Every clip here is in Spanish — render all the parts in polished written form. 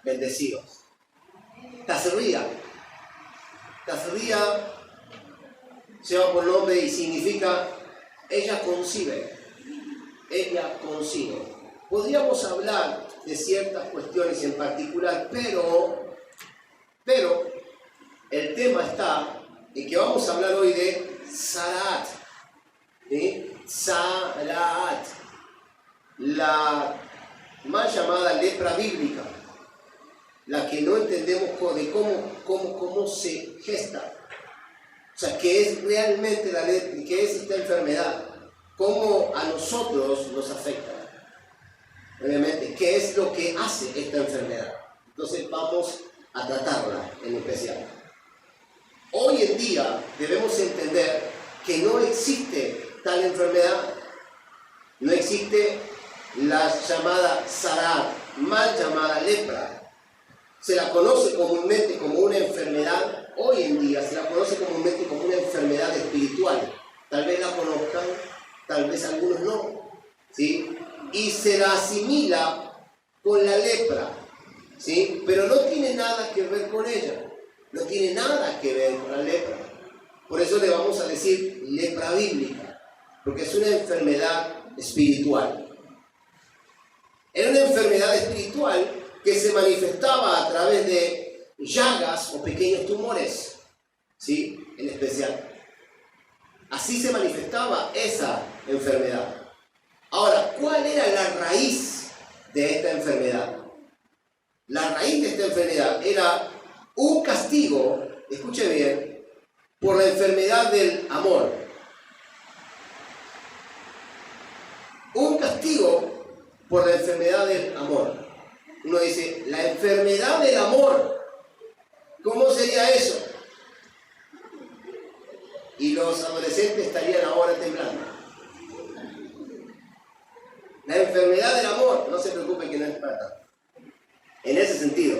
bendecidos. Tazria. Tazria lleva por nombre y significa ella concibe. Ella concibe. Podríamos hablar de ciertas cuestiones en particular, pero el tema está en que vamos a hablar hoy de Zarat. Zarat, la mal llamada lepra bíblica, la que no entendemos de cómo se gesta. O sea, qué es realmente la lepra, qué es esta enfermedad, cómo a nosotros nos afecta. Obviamente, qué es lo que hace esta enfermedad. Entonces vamos a tratarla en especial. Hoy en día debemos entender que no existe tal enfermedad. No existe la llamada Zarat, mal llamada lepra. Se la conoce comúnmente como una enfermedad, hoy en día se la conoce comúnmente como una enfermedad espiritual. Tal vez la conozcan, tal vez algunos no, ¿sí? Y se la asimila con la lepra, ¿sí? Pero no tiene nada que ver con ella, no tiene nada que ver con la lepra. Por eso le vamos a decir lepra bíblica, porque es una enfermedad espiritual. Era una enfermedad espiritual que se manifestaba a través de llagas o pequeños tumores, ¿sí? En especial. Así se manifestaba esa enfermedad. Ahora, ¿cuál era la raíz de esta enfermedad? La raíz de esta enfermedad era un castigo, escuche bien, por la enfermedad del amor. Un castigo por la enfermedad del amor. Uno dice, la enfermedad del amor, ¿cómo sería eso? Y los adolescentes estarían ahora temblando. La enfermedad del amor, no se preocupen que no es plata. En ese sentido.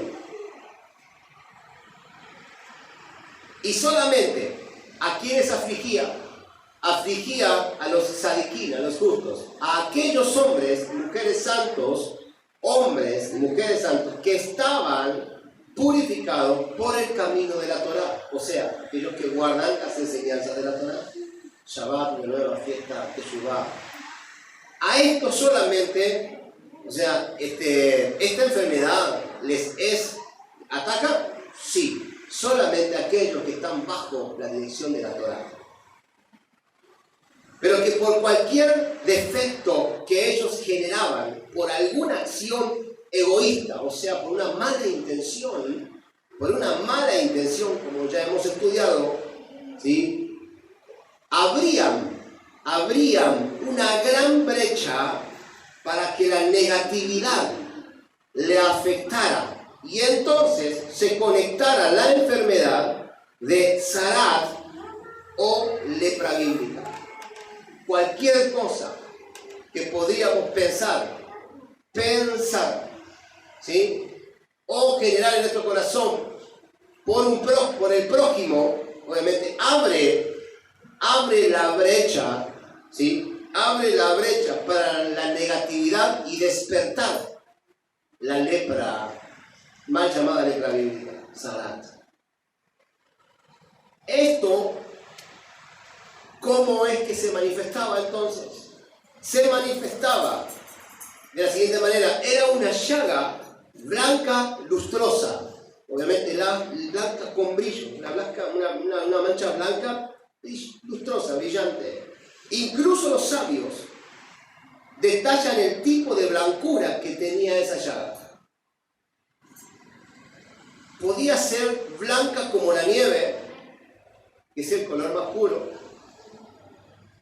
Y solamente a quienes afligía a los sadiquín, a los justos, a aquellos hombres y mujeres santos, que estaban purificados por el camino de la Torá, o sea, aquellos que guardan las enseñanzas de la Torá, Shabbat, la nueva fiesta, Teshuvah. A esto solamente, o sea, esta enfermedad ¿ataca? Sí, solamente a aquellos que están bajo la dirección de la Torá. Pero que por cualquier defecto que ellos generaban, por alguna acción egoísta, o sea, por una mala intención, como ya hemos estudiado, ¿sí? Abrían una gran brecha para que la negatividad le afectara y entonces se conectara la enfermedad de Zarat o lepra bíblica. Cualquier cosa que podríamos pensar, ¿sí? O generar en nuestro corazón por el prójimo, obviamente abre la brecha, ¿sí? Abre la brecha para la negatividad y despertar la lepra, mal llamada lepra bíblica, Zarat. Esto, ¿cómo es que se manifestaba entonces? Se manifestaba de la siguiente manera: era una llaga blanca lustrosa, obviamente blanca con brillo, una mancha blanca lustrosa, brillante. Incluso los sabios detallan el tipo de blancura que tenía esa llaga. Podía ser blanca como la nieve, que es el color más puro.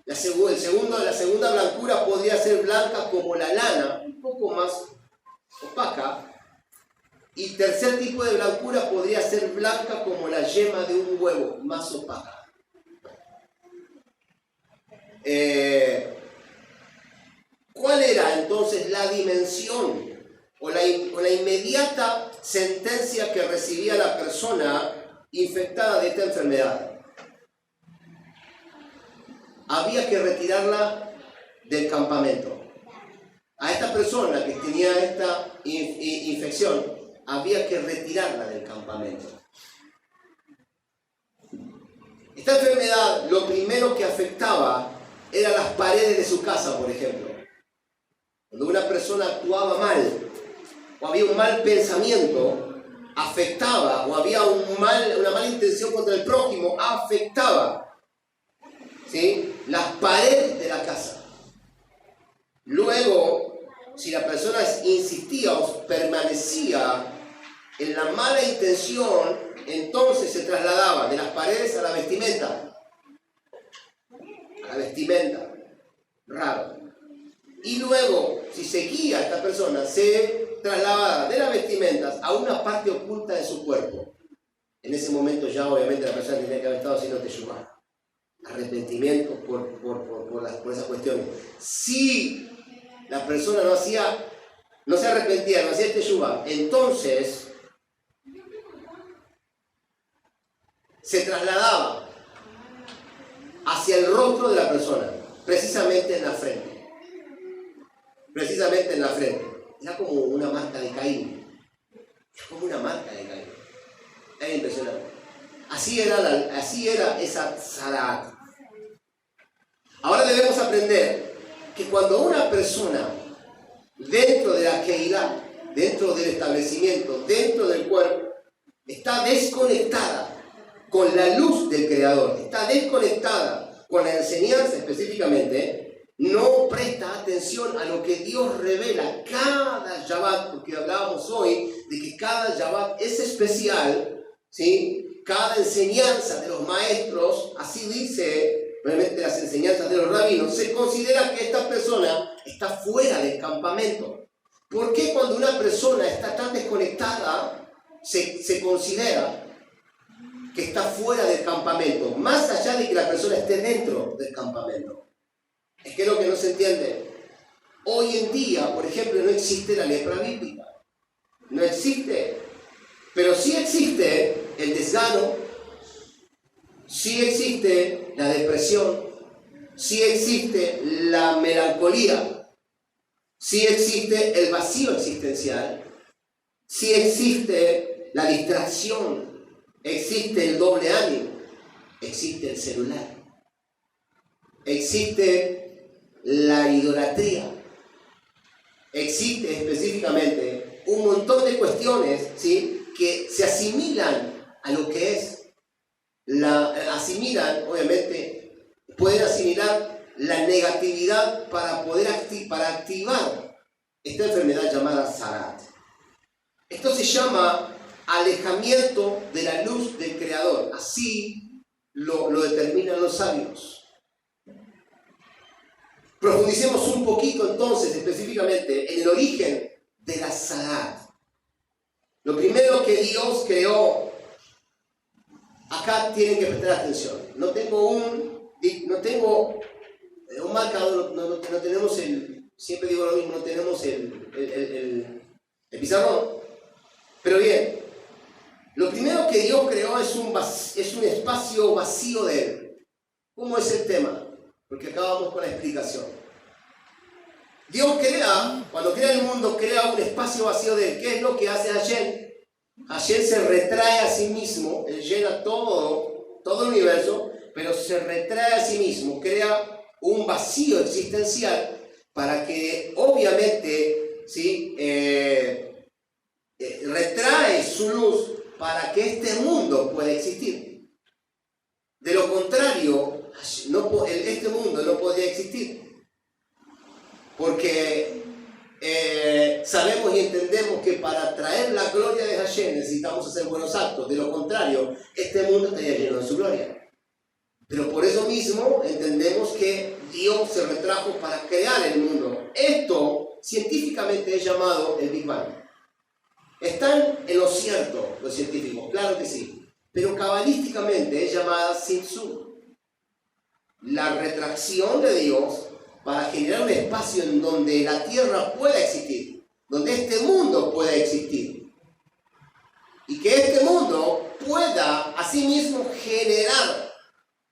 La segunda blancura podría ser blanca como la lana, un poco más opaca. Y tercer tipo de blancura podría ser blanca como la yema de un huevo, más opaca. ¿Cuál era entonces la dimensión o la inmediata sentencia que recibía la persona infectada de esta enfermedad? Había que retirarla del campamento. A esta persona que tenía esta infección, había que retirarla del campamento. Esta enfermedad lo primero que afectaba eran las paredes de su casa, por ejemplo. Cuando una persona actuaba mal, o había un mal pensamiento, afectaba, o había una mala intención contra el prójimo, afectaba, ¿sí?, las paredes de la casa. Luego, si la persona insistía o permanecía en la mala intención, entonces se trasladaba de las paredes a la vestimenta. A la vestimenta. Raro. Y luego, si seguía esta persona, se trasladaba de las vestimentas a una parte oculta de su cuerpo. En ese momento ya obviamente la persona tenía que haber estado haciendo teshuvá. Arrepentimiento por esas cuestiones. Si la persona no se arrepentía, no hacía teshuvá, entonces se trasladaba hacia el rostro de la persona, precisamente en la frente. Precisamente en la frente. Era como una marca de Caín. Es como una marca de Caín. Es impresionante. Así era esa Sarat. Ahora debemos aprender que cuando una persona dentro de la Keilah, dentro del establecimiento, dentro del cuerpo, está desconectada con la luz del Creador, está desconectada con la enseñanza específicamente, no presta atención a lo que Dios revela cada Shabbat, porque hablábamos hoy de que cada Shabbat es especial, ¿sí? Cada enseñanza de los maestros, así dice, realmente las enseñanzas de los rabinos, se considera que esta persona está fuera del campamento. ¿Por qué cuando una persona está tan desconectada se considera que está fuera del campamento, más allá de que la persona esté dentro del campamento? Es que es lo que no se entiende. Hoy en día, por ejemplo, no existe la lepra bíblica. No existe. Pero sí existe el desgano, sí existe la depresión, sí existe la melancolía, sí existe el vacío existencial, sí existe la distracción, existe el doble ánimo, existe el celular, existe la idolatría, existe específicamente un montón de cuestiones, ¿sí?, que se asimilan a lo que es, obviamente, pueden asimilar la negatividad para poder activar esta enfermedad llamada Sarat. Esto se llama alejamiento de la luz del Creador, así lo determinan los sabios. Profundicemos un poquito entonces específicamente en el origen de la Sarat. Lo primero que Dios creó, acá tienen que prestar atención. No tengo un marcador, no tenemos siempre digo lo mismo, no tenemos el pizarrón. Pero bien, lo primero que Dios creó es un espacio vacío de Él. ¿Cómo es el tema? Porque acabamos con la explicación. Dios cuando crea el mundo, crea un espacio vacío de Él. ¿Qué es lo que hace Hashem? Hashem se retrae a sí mismo, Él llena todo el universo, pero se retrae a sí mismo, crea un vacío existencial para que, obviamente, ¿sí?, retrae su luz para que este mundo pueda existir. De lo contrario, este mundo no podría existir. Porque sabemos y entendemos que para traer la gloria de Hashem necesitamos hacer buenos actos. De lo contrario, este mundo estaría lleno de su gloria. Pero por eso mismo entendemos que Dios se retrajo para crear el mundo. Esto científicamente es llamado el Big Bang. Están en lo cierto los científicos, claro que sí. Pero cabalísticamente es llamada Simsú. La retracción de Dios para generar un espacio en donde la tierra pueda existir, donde este mundo pueda existir. Y que este mundo pueda asimismo generar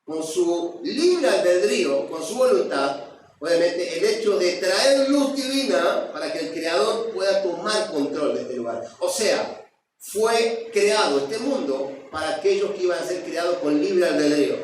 con su libre albedrío, con su voluntad, obviamente el hecho de traer luz divina para que el Creador pueda tomar control de este lugar. O sea, fue creado este mundo para aquellos que iban a ser creados con libre albedrío.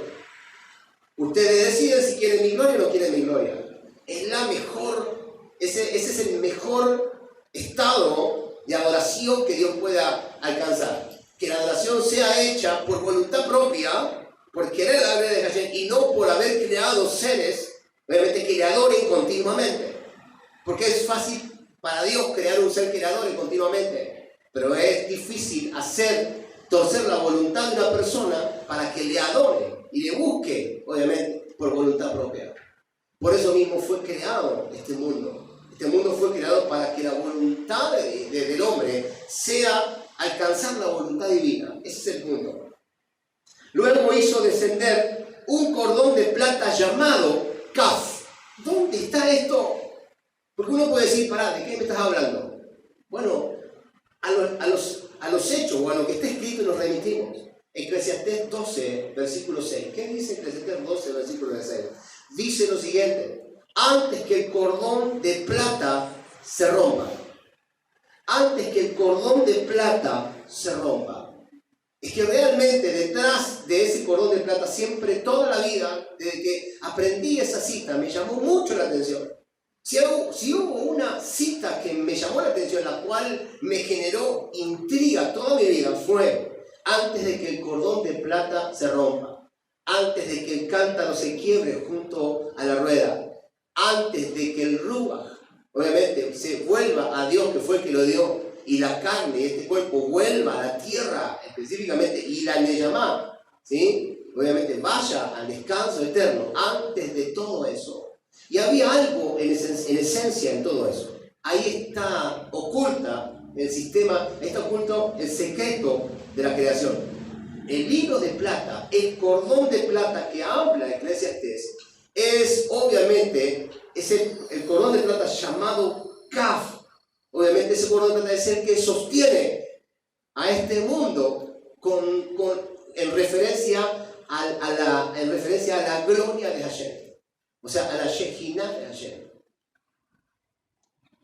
Ustedes deciden si quieren mi gloria o no quieren mi gloria. Es la mejor, ese es el mejor estado de adoración que Dios pueda alcanzar. Que la adoración sea hecha por voluntad propia, por querer la gloria de Hashem, y no por haber creado seres, obviamente, que le adoren continuamente. Porque es fácil para Dios crear un ser que le adore continuamente, pero es difícil torcer la voluntad de una persona para que le adore y le busque, obviamente, por voluntad propia. Por eso mismo fue creado este mundo. Este mundo fue creado para que la voluntad del hombre sea alcanzar la voluntad divina. Ese es el mundo. Luego hizo descender un cordón de plata llamado Kaf. ¿Dónde está esto? Porque uno puede decir, pará, ¿de qué me estás hablando? Bueno, a los hechos o a lo que está escrito nos remitimos. Eclesiastés 12, versículo 6. ¿Qué dice Eclesiastés 12, versículo 6? Dice lo siguiente: antes que el cordón de plata se rompa. Antes que el cordón de plata se rompa. Es que realmente detrás de ese cordón de plata, siempre, toda la vida, desde que aprendí esa cita, me llamó mucho la atención. Si hubo una cita que me llamó la atención, la cual me generó intriga toda mi vida, fue: antes de que el cordón de plata se rompa, antes de que el cántaro se quiebre junto a la rueda, antes de que el ruach, obviamente, se vuelva a Dios, que fue el que lo dio, y la carne, este cuerpo, vuelva a la tierra específicamente, y la Neyamá, ¿sí? Obviamente vaya al descanso eterno, antes de todo eso. Y había algo en esencia en todo eso. Ahí está oculta el sistema, está oculto el secreto de la creación. El hilo de plata, el cordón de plata que habla Eclesiastés, es obviamente el cordón de plata llamado Kaf. Obviamente ese cordón de plata es el que sostiene a este mundo en referencia a la gloria de Hashem. O sea, a la Shekinah de Hashem.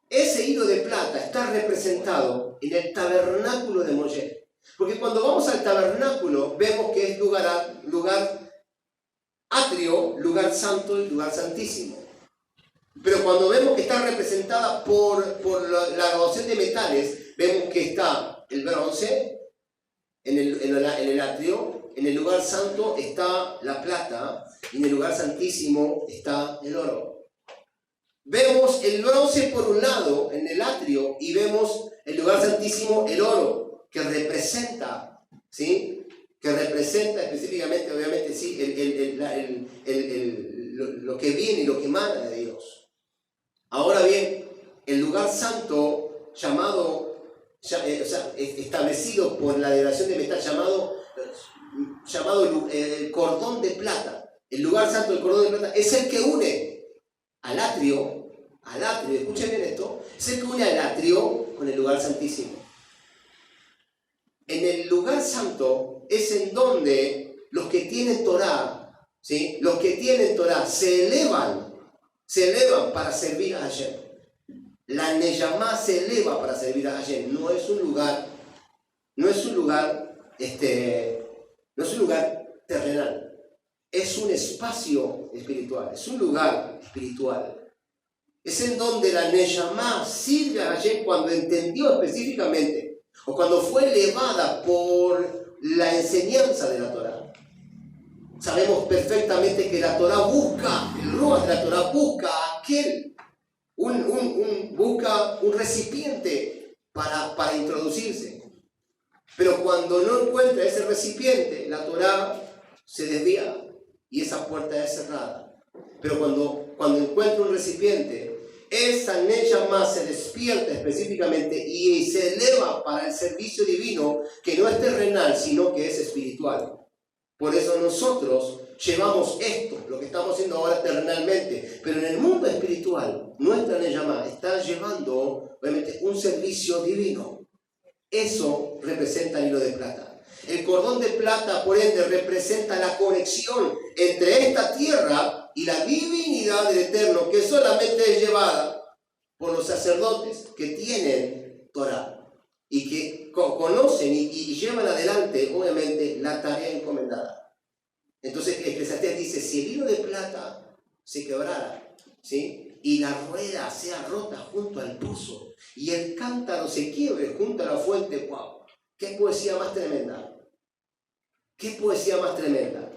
Ese hilo de plata está representado en el tabernáculo de Moshe. Porque cuando vamos al tabernáculo, vemos que es lugar atrio, lugar santo y lugar santísimo. Pero cuando vemos que está representada por la graduación de metales, vemos que está el bronce en el atrio, en el lugar santo está la plata, y en el lugar santísimo está el oro. Vemos el bronce por un lado en el atrio y vemos el lugar santísimo, el oro, que representa, ¿sí? Que representa específicamente, obviamente, sí, lo que viene y lo que emana de Dios. Ahora bien, el lugar santo establecido por la degradación de metal, llamado el cordón de plata. El lugar santo del cordón de plata es el que une al atrio, escuchen bien esto, es el que une al atrio con el lugar santísimo. En el lugar santo es en donde los que tienen Torah, ¿sí? Los que tienen Torah se elevan para servir a Hashem. La Neyamá se eleva para servir a Hashem. No es un lugar terrenal. Es un espacio espiritual, es un lugar espiritual. Es en donde la Neyamá sirve a Hashem cuando entendió específicamente, o cuando fue elevada por la enseñanza de la Torah. Sabemos perfectamente que la Torah busca, el ruach de la Torah busca busca un recipiente para introducirse. Pero cuando no encuentra ese recipiente, la Torah se desvía y esa puerta es cerrada. Pero cuando encuentra un recipiente, esa Neyamá se despierta específicamente y se eleva para el servicio divino, que no es terrenal, sino que es espiritual. Por eso nosotros llevamos esto, lo que estamos haciendo ahora terrenalmente, pero en el mundo espiritual, nuestra Neyamá está llevando, obviamente, un servicio divino. Eso representa el hilo de plata. El cordón de plata, por ende, representa la conexión entre esta tierra y la divinidad del Eterno, que solamente es llevada por los sacerdotes que tienen Torah. y que conocen y llevan adelante, obviamente, la tarea encomendada. Entonces, Eclesiastés dice, si el hilo de plata se quebrara, ¿sí?, y la rueda sea rota junto al pozo, y el cántaro se quiebre junto a la fuente, ¡wow! ¡Qué poesía más tremenda! ¡Qué poesía más tremenda!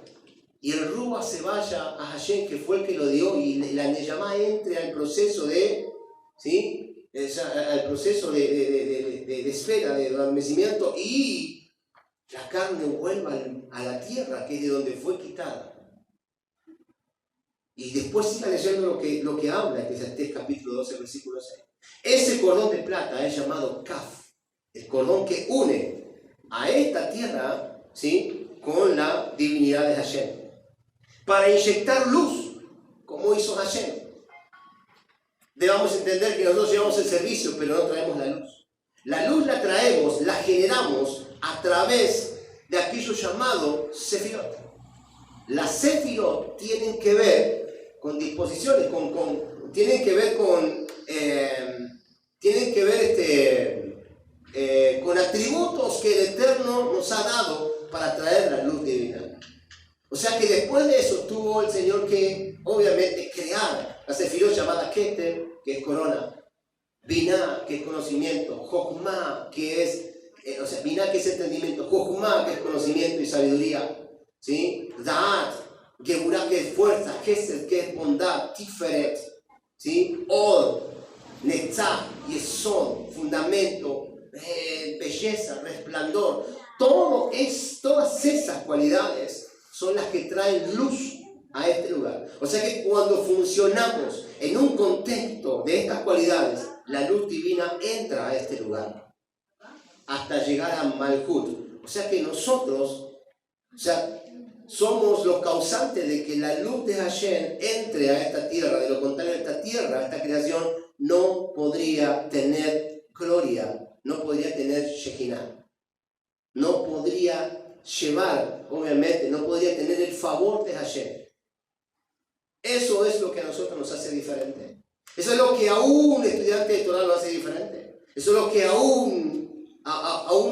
Y el Ruach se vaya a Hashem, que fue el que lo dio, y la Neyamá entre al proceso de, ¿sí?, al proceso de esfera, de adormecimiento, y la carne vuelva a la tierra, que es de donde fue quitada. Y después siga leyendo lo que habla Eclesiastés capítulo 12, versículo 6. Ese cordón de plata es llamado Kaf, el cordón que une a esta tierra, ¿sí?, con la divinidad de Hashem, para inyectar luz, como hizo Hashem. Debamos entender que nosotros llevamos el servicio, pero no traemos la luz. La luz la traemos, la generamos a través de aquello llamado Sefirot. Las Sefirot tienen que ver con disposiciones, tienen que ver con atributos que el Eterno nos ha dado para traer la luz divina. O sea que después de eso tuvo el Señor que, obviamente, crear la Sefirot llamada Keter, que es corona, Binah, que es conocimiento, Jochma, que es, Binah, que es entendimiento, Jochma, que es conocimiento y sabiduría, ¿sí? Da'at, Geburah, que es fuerza, Gesed, que es bondad, Tiferet, ¿sí? Od, Netzah, Yesod, fundamento, belleza, resplandor. Todas esas cualidades son las que traen luz a este lugar. O sea que cuando funcionamos en un contexto de estas cualidades, la luz divina entra a este lugar hasta llegar a Malhut. O sea que nosotros, somos los causantes de que la luz de Hashem entre a esta tierra. De lo contrario, esta tierra, esta creación, no podría tener gloria, no podría tener Shekinah, no podría llevar, obviamente, no podría tener el favor de Hashem. Eso es lo que a nosotros nos hace diferente. Eso es lo que a un estudiante de Torah lo hace diferente. Eso es lo que a un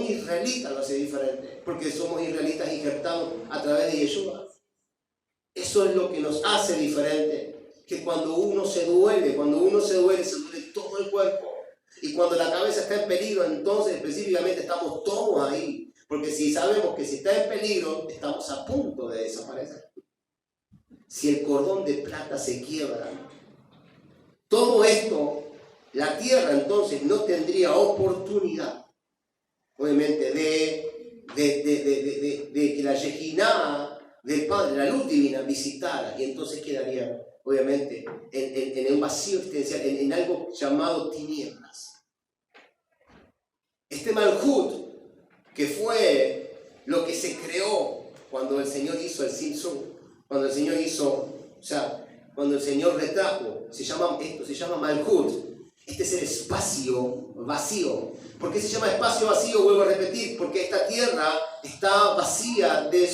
israelita lo hace diferente. Porque somos israelitas injertados a través de Yeshua. Eso es lo que nos hace diferente. Que cuando uno se duele, se duele todo el cuerpo. Y cuando la cabeza está en peligro, entonces específicamente estamos todos ahí. Porque si sabemos que si está en peligro, estamos a punto de desaparecer. Si el cordón de plata se quiebra, todo esto, la tierra entonces no tendría oportunidad, obviamente, de que la Shekinah del Padre, la luz divina, visitara, y entonces quedaría, obviamente, en un vacío existencial, en algo llamado tinieblas. Este Malhut, que fue lo que se creó cuando el Señor hizo el Simsum, cuando el Señor cuando el Señor retrajo, se llama Malhut. Este es el espacio vacío. ¿Por qué se llama espacio vacío? Vuelvo a repetir, porque esta tierra está vacía del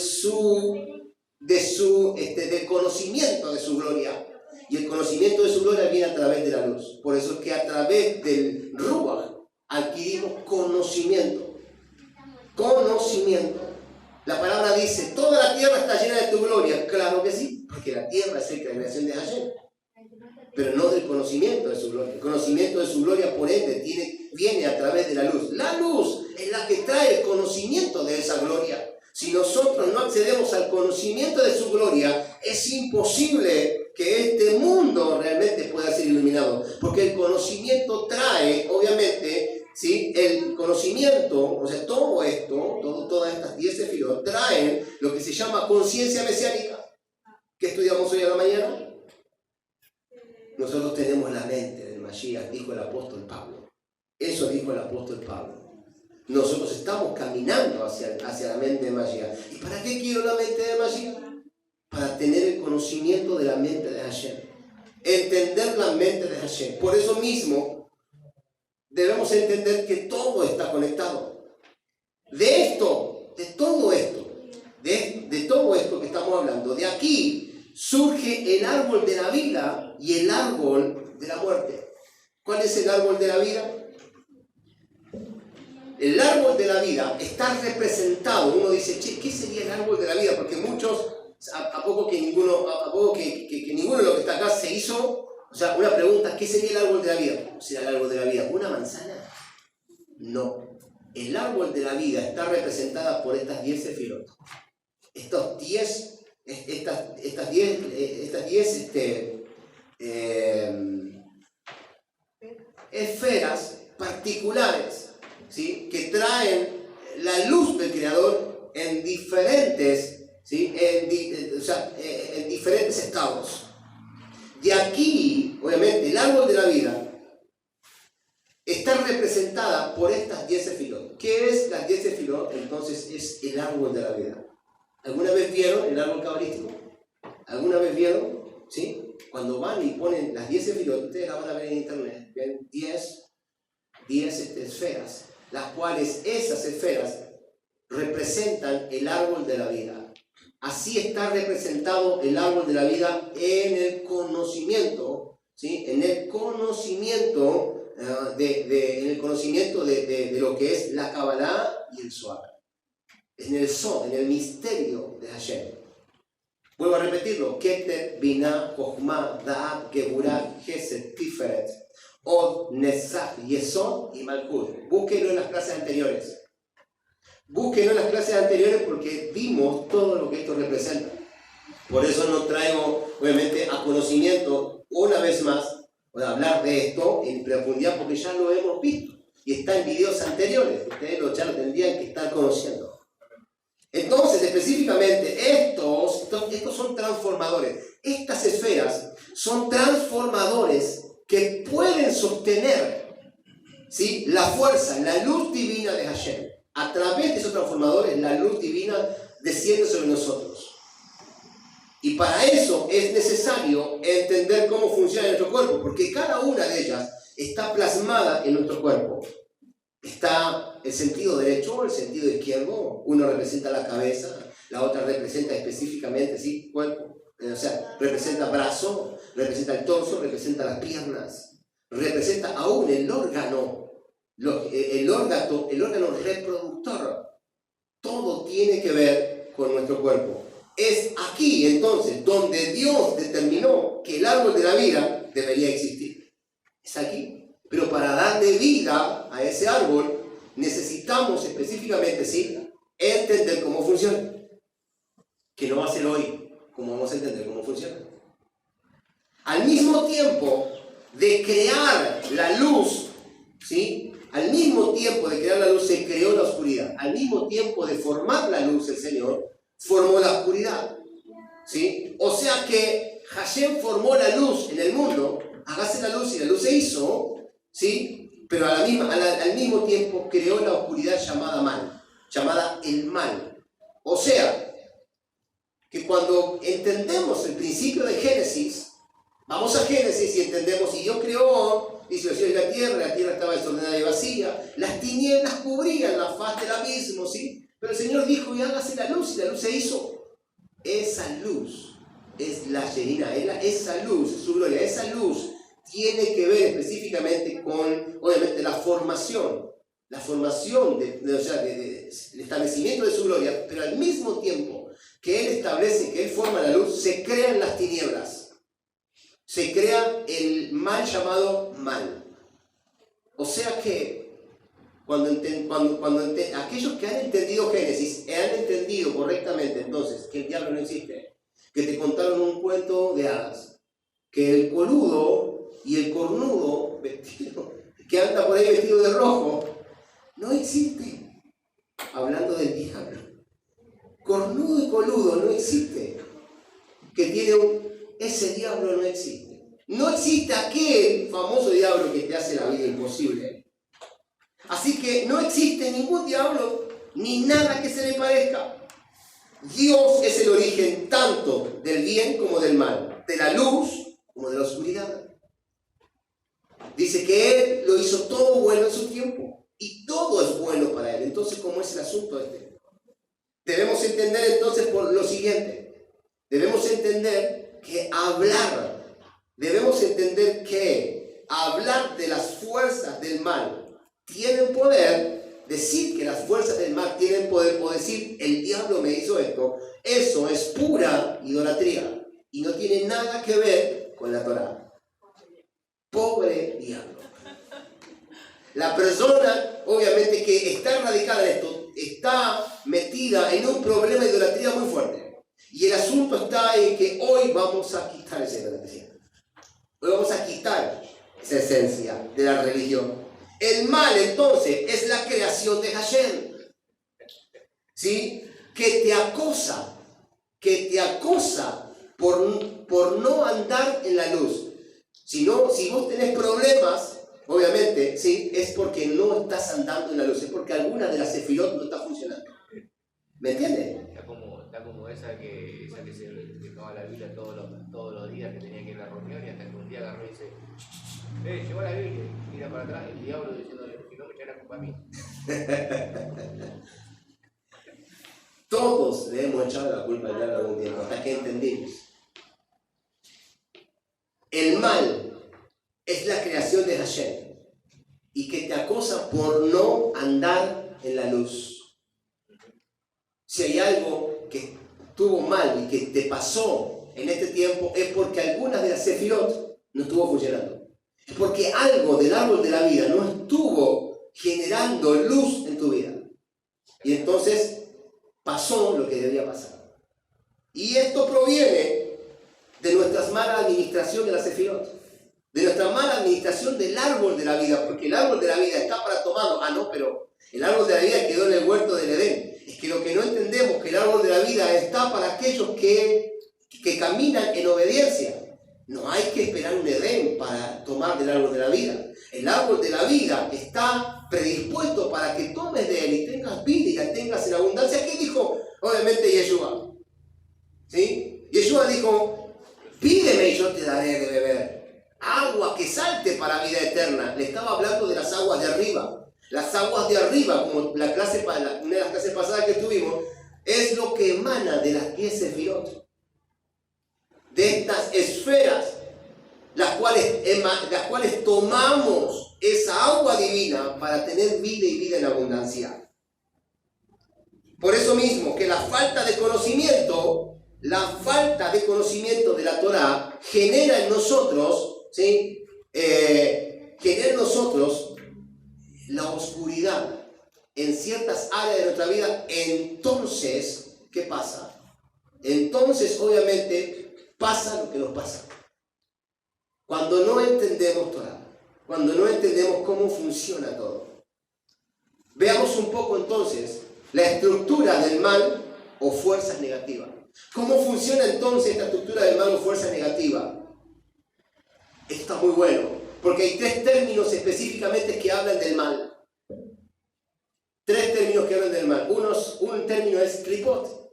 conocimiento de su gloria. Y el conocimiento de su gloria viene a través de la luz. Por eso es que a través del Ruach adquirimos conocimiento. Conocimiento. La palabra dice, toda la tierra está llena de tu gloria. Claro que sí, porque la tierra es la creación de Hashem. Pero no del conocimiento de su gloria. El conocimiento de su gloria, por ende, viene a través de la luz. La luz es la que trae el conocimiento de esa gloria. Si nosotros no accedemos al conocimiento de su gloria, es imposible que este mundo realmente pueda ser iluminado. Porque el conocimiento trae, obviamente, ¿sí? El conocimiento, o sea, todo esto, todas estas 10 sefirot traen lo que se llama conciencia mesiánica. ¿Qué estudiamos hoy a la mañana? Nosotros tenemos la mente del Mashiach, dijo el apóstol Pablo. Eso dijo el apóstol Pablo. Nosotros estamos caminando hacia la mente de Mashiach. ¿Y para qué quiero la mente de Mashiach? Para tener el conocimiento de la mente de Hashem. Entender la mente de Hashem. Por eso mismo, debemos entender que todo está conectado. De todo esto que estamos hablando, de aquí surge el árbol de la vida y el árbol de la muerte. ¿Cuál es el árbol de la vida? el árbol de la vida está representado. Uno dice, che, ¿qué sería el árbol de la vida? Porque muchos, a poco que ninguno de los que está acá se hizo, o sea, una pregunta, ¿qué sería el árbol de la vida? ¿Cómo sería el árbol de la vida? ¿Una manzana? No. El árbol de la vida está representada por estas 10 sefirot. Estas 10 esferas particulares, ¿sí? Que traen la luz del Creador en diferentes, ¿sí? en diferentes estados. De aquí, obviamente, el árbol de la vida está representada por estas 10 sefirot. ¿Qué es las 10 sefirot? Entonces es el árbol de la vida. ¿Alguna vez vieron el árbol cabalístico? ¿Alguna vez vieron? ¿Sí? Cuando van y ponen las 10 sefirot, ustedes la van a ver en internet, ven 10 esferas, las cuales esas esferas representan el árbol de la vida. Así está representado el árbol de la vida en el conocimiento, ¿sí? En el conocimiento de lo que es la Kabbalah y el Zohar. En el misterio de Hashem. Vuelvo a repetirlo. Keter, Binah, Chokhmah, Da'at, Geburah, Gesed, Tiferet, Od, Nesach, Yesod y Malkut. Búsquenlo en las clases anteriores. Búsquenlo en las clases anteriores porque vimos todo lo que esto representa. Por eso no traigo, obviamente, a conocimiento una vez más, hablar de esto en profundidad porque ya lo hemos visto. Y está en videos anteriores. Ustedes ya lo tendrían que estar conociendo. Entonces, específicamente, estos son transformadores. Estas esferas son transformadores que pueden sostener, ¿sí? La fuerza, la luz divina de Hashem. A través de esos transformadores, la luz divina desciende sobre nosotros. Y para eso es necesario entender cómo funciona nuestro cuerpo, porque cada una de ellas está plasmada en nuestro cuerpo. Está el sentido derecho, el sentido izquierdo. Uno representa la cabeza, la otra representa específicamente, ¿sí? Cuerpo. O sea, representa brazo, representa el torso, representa las piernas, representa aún el órgano, el órgano reproductor. Todo tiene que ver con nuestro cuerpo. Es aquí, entonces, donde Dios determinó que el árbol de la vida debería existir. Es aquí. Pero para darle vida a ese árbol, necesitamos específicamente, ¿sí?, entender cómo funciona. Que no va a ser hoy como vamos a entender cómo funciona. Al mismo tiempo de crear la luz, ¿sí? Al mismo tiempo de crear la luz se creó la oscuridad. Al mismo tiempo de formar la luz, el Señor formó la oscuridad, ¿sí? O sea que Hashem formó la luz en el mundo, hágase la luz y la luz se hizo, ¿sí? Pero al mismo tiempo creó la oscuridad llamada mal, llamada el mal. O sea, que cuando entendemos el principio de Génesis, vamos a Génesis y entendemos, y Dios creó, hizo el cielo y la tierra estaba desordenada y vacía, las tinieblas cubrían la faz del abismo, ¿sí? Pero el Señor dijo, y hágase la luz, y la luz se hizo. Esa luz es la Shekhinah, esa luz, su gloria, esa luz tiene que ver específicamente con, obviamente, la formación del establecimiento de su gloria, pero al mismo tiempo que Él establece, que Él forma la luz, se crean las tinieblas, se crea el mal llamado mal. O sea que aquellos que han entendido Génesis, han entendido correctamente entonces que el diablo no existe, que te contaron un cuento de hadas, que el coludo y el cornudo que anda por ahí vestido de rojo no existe. Hablando del diablo, cornudo y coludo no existe. Ese diablo no existe. No existe aquel famoso diablo que te hace la vida imposible. Así que no existe ningún diablo ni nada que se le parezca. Dios es el origen tanto del bien como del mal, de la luz como de la oscuridad. Dice que Él lo hizo todo bueno en su tiempo y todo es bueno para Él. Entonces, ¿cómo es el asunto este? Debemos entender entonces por lo siguiente. Debemos entender que hablar de las fuerzas del mal tienen poder decir que las fuerzas del mal tienen poder o decir el diablo me hizo esto, eso es pura idolatría y no tiene nada que ver con la Torá. Pobre diablo. La persona, obviamente, que está radicada en esto, está metida en un problema de idolatría muy fuerte. Y el asunto está en que hoy vamos a quitar esa idolatría. Hoy vamos a quitar esa esencia de la religión. El mal, entonces, es la creación de Hashem. ¿Sí? Que te acosa por no andar en la luz. Si vos tenés problemas, obviamente, ¿sí? Es porque no estás andando en la luz, es porque alguna de las sefirot no está funcionando. ¿Me entiendes? Está como esa que se dejaba la Biblia todos los días, que tenía que ir a la reunión, y hasta que un día agarró y dice, llevó la Biblia, mira para atrás, el diablo diciéndole, si no me echa la culpa a mí. Todos le hemos echado la culpa al diablo algún tiempo, hasta que entendimos. El mal es la creación de Hashem y que te acosa por no andar en la luz. Si hay algo que estuvo mal y que te pasó en este tiempo, es porque algunas de las sefirot no estuvo funcionando. Es porque algo del árbol de la vida no estuvo generando luz en tu vida. Y entonces pasó lo que debía pasar. Y esto proviene de nuestra mala administración de la sefirot, de nuestra mala administración del árbol de la vida, porque el árbol de la vida está para tomarlo. No, pero el árbol de la vida quedó en el huerto del Edén. Es que lo que no entendemos, que el árbol de la vida está para aquellos que caminan en obediencia. No hay que esperar un Edén para tomar del árbol de la vida. El árbol de la vida está predispuesto para que tomes de él y tengas vida y la tengas en abundancia. ¿Qué dijo? Obviamente Yeshua. ¿Sí? Yeshua dijo, pídeme y yo te daré de beber. Agua que salte para vida eterna. Le estaba hablando de las aguas de arriba. Las aguas de arriba, como una de las clases pasadas que tuvimos, es lo que emana de las 10 sefirot. De estas esferas, las cuales tomamos esa agua divina para tener vida y vida en abundancia. Por eso mismo, que la falta de conocimiento de la Torá genera en nosotros, ¿sí? Genera en nosotros la oscuridad en ciertas áreas de nuestra vida. Entonces, ¿qué pasa? Entonces, obviamente, pasa lo que nos pasa. Cuando no entendemos Torah, cuando no entendemos cómo funciona todo. Veamos un poco entonces la estructura del mal o fuerzas negativas. ¿Cómo funciona entonces esta estructura del mal o fuerza negativa? Esto está muy bueno, porque hay 3 términos específicamente que hablan del mal. 3 términos que hablan del mal. Un término es klipot,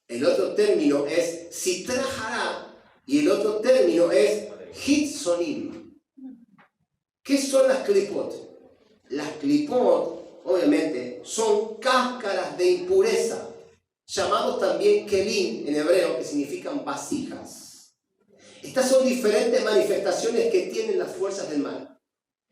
el otro término es sitra hará y el otro término es hitzonim. ¿Qué son las klipot? Las klipot, obviamente, son cáscaras de impureza, llamados también kelim en hebreo, que significan vasijas. Estas son diferentes manifestaciones que tienen las fuerzas del mal.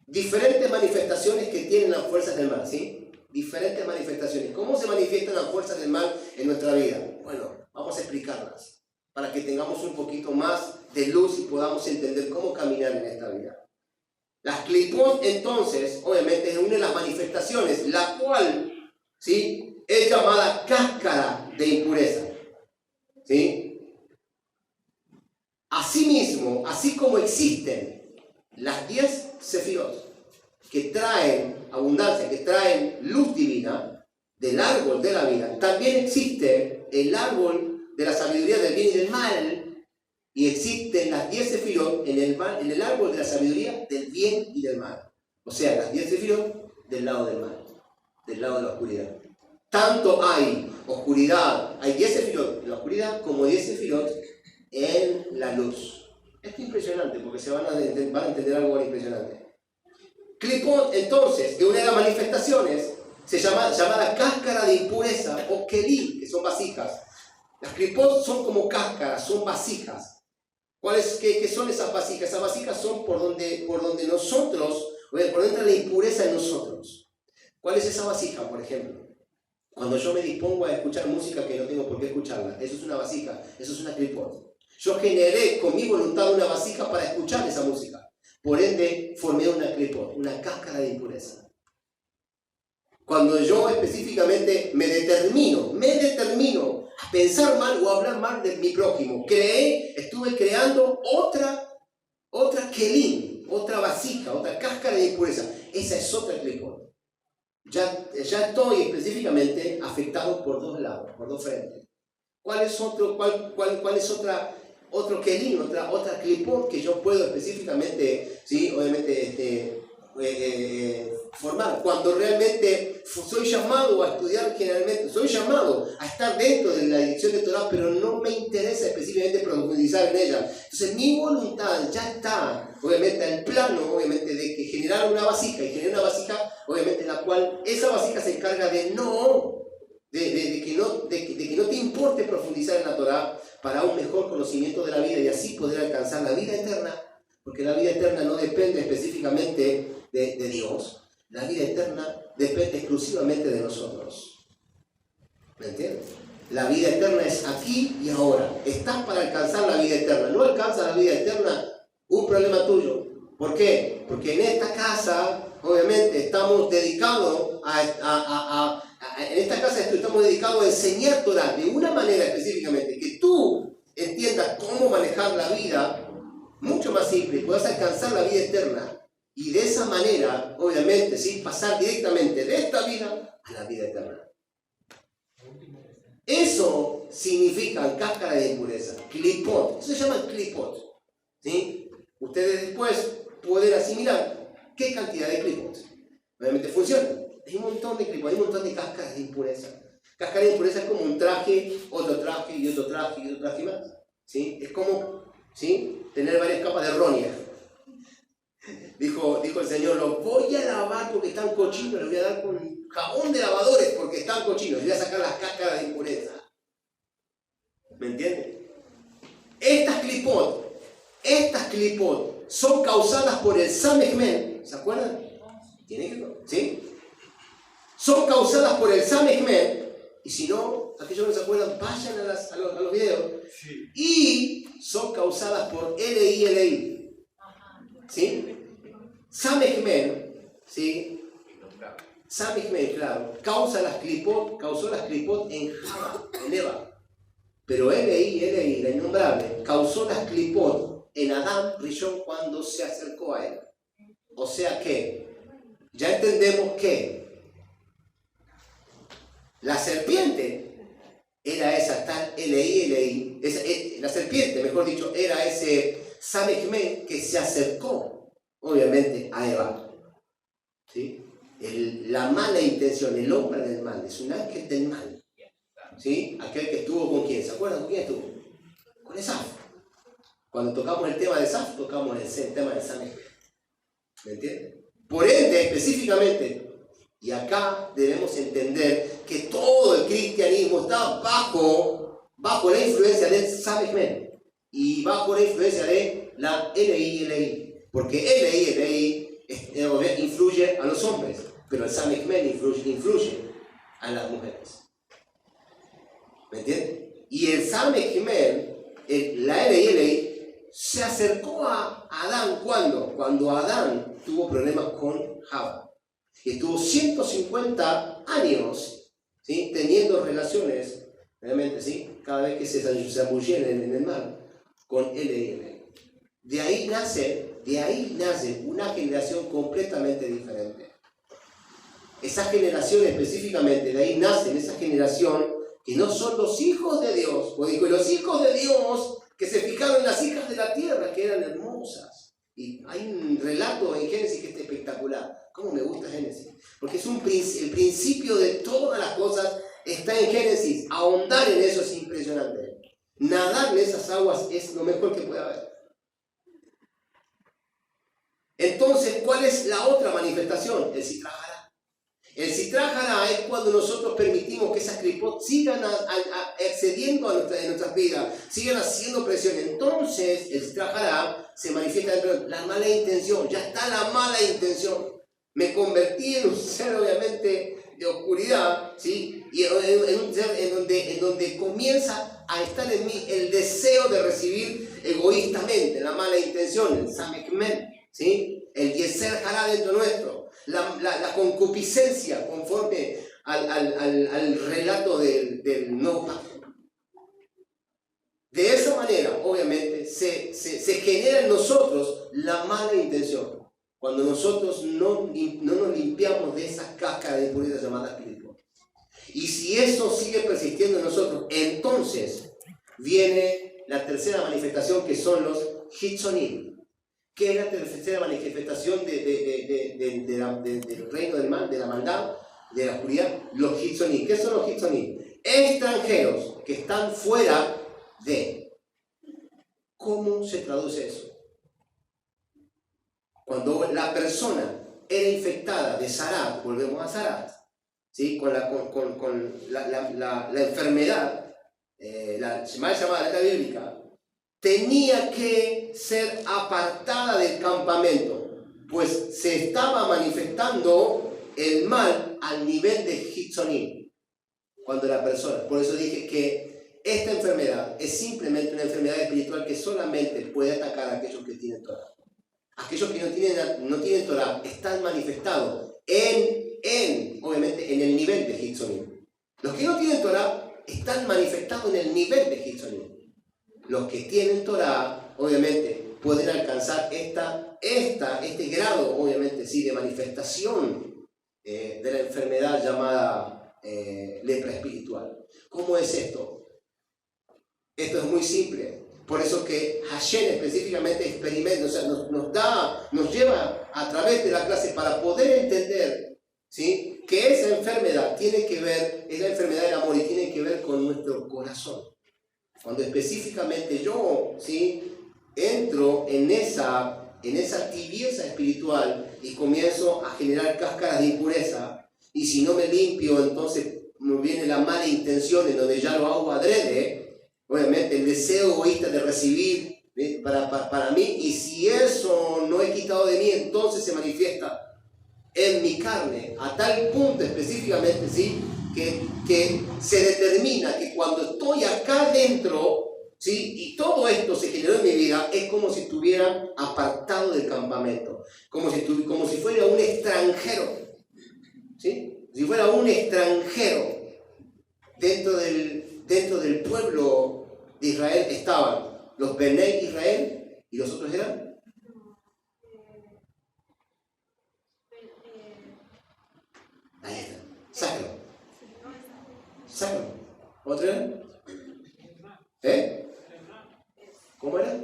Diferentes manifestaciones que tienen las fuerzas del mal, ¿sí? Diferentes manifestaciones. ¿Cómo se manifiestan las fuerzas del mal en nuestra vida? Bueno, vamos a explicarlas para que tengamos un poquito más de luz y podamos entender cómo caminar en esta vida. Las klipot, entonces, obviamente, es una de las manifestaciones, la cual, ¿sí?, es llamada cáscara de impureza. ¿Sí? Asimismo, así como existen las 10 sefirot que traen abundancia, que traen luz divina del árbol de la vida, también existe el árbol de la sabiduría del bien y del mal, y existen las 10 sefirot en el árbol de la sabiduría del bien y del mal. O sea, las 10 sefirot del lado del mal, del lado de la oscuridad. Tanto hay oscuridad, hay 10 sefirot en la oscuridad como 10 sefirot en la luz. Esto es impresionante porque van a entender algo impresionante. Klipot, entonces, de una de las manifestaciones, se llama llamada cáscara de impureza o kelim, que son vasijas. Las klipot son como cáscaras, son vasijas. ¿Qué son esas vasijas? Esas vasijas son por donde nosotros, por donde entra la impureza en nosotros. ¿Cuál es esa vasija, por ejemplo? Cuando yo me dispongo a escuchar música que no tengo por qué escucharla, eso es una vasija, eso es una clipot. Yo generé con mi voluntad una vasija para escuchar esa música. Por ende, formé una clipot, una cáscara de impureza. Cuando yo específicamente me determino a pensar mal o a hablar mal de mi prójimo, estuve creando otra kelim, otra vasija, otra cáscara de impureza. Esa es otra clipot. Ya estoy específicamente afectado por dos lados, por dos frentes. ¿Cuál es otro kelim, otra clipot que yo puedo específicamente, ¿sí? Obviamente, formar? Cuando realmente soy llamado a estudiar generalmente, soy llamado a estar dentro de la dirección de Torah, pero no me interesa específicamente profundizar en ella. Entonces mi voluntad ya está, obviamente, al plano, obviamente, de que generar una vasija, y generar una vasija, obviamente, en la cual esa vasija se encarga de que no te importe profundizar en la Torah para un mejor conocimiento de la vida y así poder alcanzar la vida eterna, porque la vida eterna no depende específicamente de Dios. La vida eterna depende exclusivamente de nosotros. ¿Me entiendes? La vida eterna es aquí y ahora. Estás para alcanzar la vida eterna. No alcanzas la vida eterna, un problema tuyo. ¿Por qué? Porque en esta casa, obviamente, estamos dedicados estamos dedicados a enseñar Torah de una manera específicamente, que tú entiendas cómo manejar la vida mucho más simple, puedas alcanzar la vida eterna. Y de esa manera, obviamente, ¿sí? Pasar directamente de esta vida a la vida eterna. Eso significa cáscara de impureza, clipot. Eso se llama clipot. ¿Sí? Ustedes después pueden asimilar qué cantidad de clipot. Obviamente funciona. Hay un montón de clipot, hay un montón de cáscaras de impureza. Cáscara de impureza es como un traje, otro traje y otro traje y otro traje más. ¿Sí? Es como, ¿sí?, tener varias capas de ronia. Dijo el Señor, los voy a lavar porque están cochinos, les voy a dar con jabón de lavadores porque están cochinos, les voy a sacar las cáscaras de impureza. ¿Me entienden? Estas clipot son causadas por el Samech-Men, ¿se acuerdan? ¿Sí? Son causadas por el Samech-Men, y si no, aquellos que no se acuerdan, vayan a los videos. Sí. Y son causadas por LI. ¿Sí? Samech-Men, ¿sí? Samech-Men, claro, causó las clipot en Java, en Eva. Pero LI, la innombrable, causó las clipot en Adán Rishon cuando se acercó a él. O sea que, ya entendemos que la serpiente era esa tal LI, la serpiente, mejor dicho, era ese Samech-Men que se acercó, obviamente, a Eva. ¿Sí? La mala intención, el hombre del mal, es un ángel del mal. ¿Sí? Aquel que estuvo con quién, ¿se acuerdan con quién estuvo? Con Esaf. Cuando tocamos el tema de Esaf, tocamos el tema de Samech-Men. ¿Me entienden? Por ende, específicamente, y acá debemos entender que todo el cristianismo está bajo la influencia del Samech-Men y bajo la influencia de la LI, porque LI influye a los hombres, pero el Samech-Men influye a las mujeres. ¿Me entienden? Y el Samech-Men, la LI, se acercó a Adán cuando Adán tuvo problemas con Java. Y estuvo 150 años, ¿sí?, teniendo relaciones, realmente, ¿sí?, cada vez que se zambullían en el mar, con LI. De ahí nace una generación completamente diferente. Esa generación específicamente, de ahí nace esa generación que no son los hijos de Dios, pues digo, los hijos de Dios que se fijaron en las hijas de la tierra, que eran hermosas. Y hay un relato en Génesis que es espectacular. ¿Cómo me gusta Génesis? Porque es el principio de todas las cosas está en Génesis. Ahondar en eso es impresionante. Nadar en esas aguas es lo mejor que puede haber. Entonces, ¿cuál es la otra manifestación? El Sitra Hará. El Sitra Hará es cuando nosotros permitimos que esas clipot sigan accediendo en nuestras vidas, sigan haciendo presión. Entonces, el Sitra Hará se manifiesta dentro de la mala intención. Ya está la mala intención. Me convertí en un ser obviamente de oscuridad, ¿sí? Y en un ser en donde comienza a estar en mí el deseo de recibir egoístamente, la mala intención, el samekmen, ¿sí? El yeser hará dentro nuestro, la concupiscencia conforme al relato del nuevo pacto. De esa manera, obviamente, se genera en nosotros la mala intención. Cuando nosotros no nos limpiamos de esa cáscara de impureza llamada espiritual. Y si eso sigue persistiendo en nosotros, entonces viene la tercera manifestación, que son los hitzonim. ¿Qué es la tercera manifestación del reino del mal, de la maldad, de la oscuridad? Los hitzonim. ¿Qué son los hitzonim? Extranjeros que están fuera de. ¿Cómo se traduce eso? Cuando la persona era infectada de Sarat, volvemos a Sarat, ¿sí? con la enfermedad, mal llamada la bíblica, tenía que ser apartada del campamento, pues se estaba manifestando el mal al nivel de Hitzonim. Cuando la persona, por eso dije que esta enfermedad es simplemente una enfermedad espiritual que solamente puede atacar a aquellos que tienen Torah. Aquellos que no tienen Torah están manifestados obviamente en el nivel de Hitzonim. Los que no tienen Torah están manifestados en el nivel de Hitzonim. Los que tienen Torah, obviamente, pueden alcanzar este grado, obviamente, sí, de manifestación de la enfermedad llamada lepra espiritual. ¿Cómo es esto? Esto es muy simple. Por eso que Hashem específicamente experimenta, o sea, nos lleva a través de la clase para poder entender, ¿sí?, que esa enfermedad tiene que ver, es la enfermedad del amor y tiene que ver con nuestro corazón. Cuando específicamente yo, ¿sí?, entro en esa tibieza espiritual y comienzo a generar cáscaras de impureza, y si no me limpio, entonces me viene la mala intención en donde ya lo hago adrede, obviamente el deseo egoísta de recibir para mí, y si eso no he quitado de mí, entonces se manifiesta en mi carne, a tal punto específicamente, ¿sí?, que se determina que cuando estoy acá dentro, ¿sí?, y todo esto se generó en mi vida, es como si estuviera apartado del campamento, como si fuera un extranjero, ¿sí?, si fuera un extranjero. Dentro del pueblo de Israel estaban los Benei Israel, y los otros eran ahí está, Sacro. ¿Otro era? ¿Cómo era?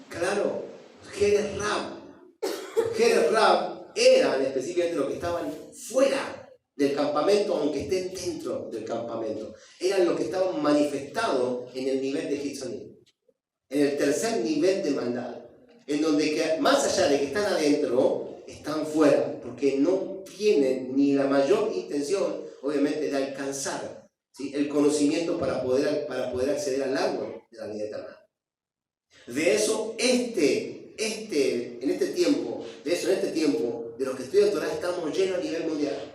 Claro. Jerez Rab eran específicamente los que estaban fuera del campamento, aunque estén dentro del campamento. Eran los que estaban manifestados en el nivel de Hitzonim, en el tercer nivel de maldad, en donde que, más allá de que están adentro, están fuera, porque no tienen ni la mayor intención, obviamente, de alcanzar, ¿sí?, el conocimiento para poder acceder al árbol de la vida eterna. De eso, en este tiempo, de los que estudian Torah, estamos llenos a nivel mundial.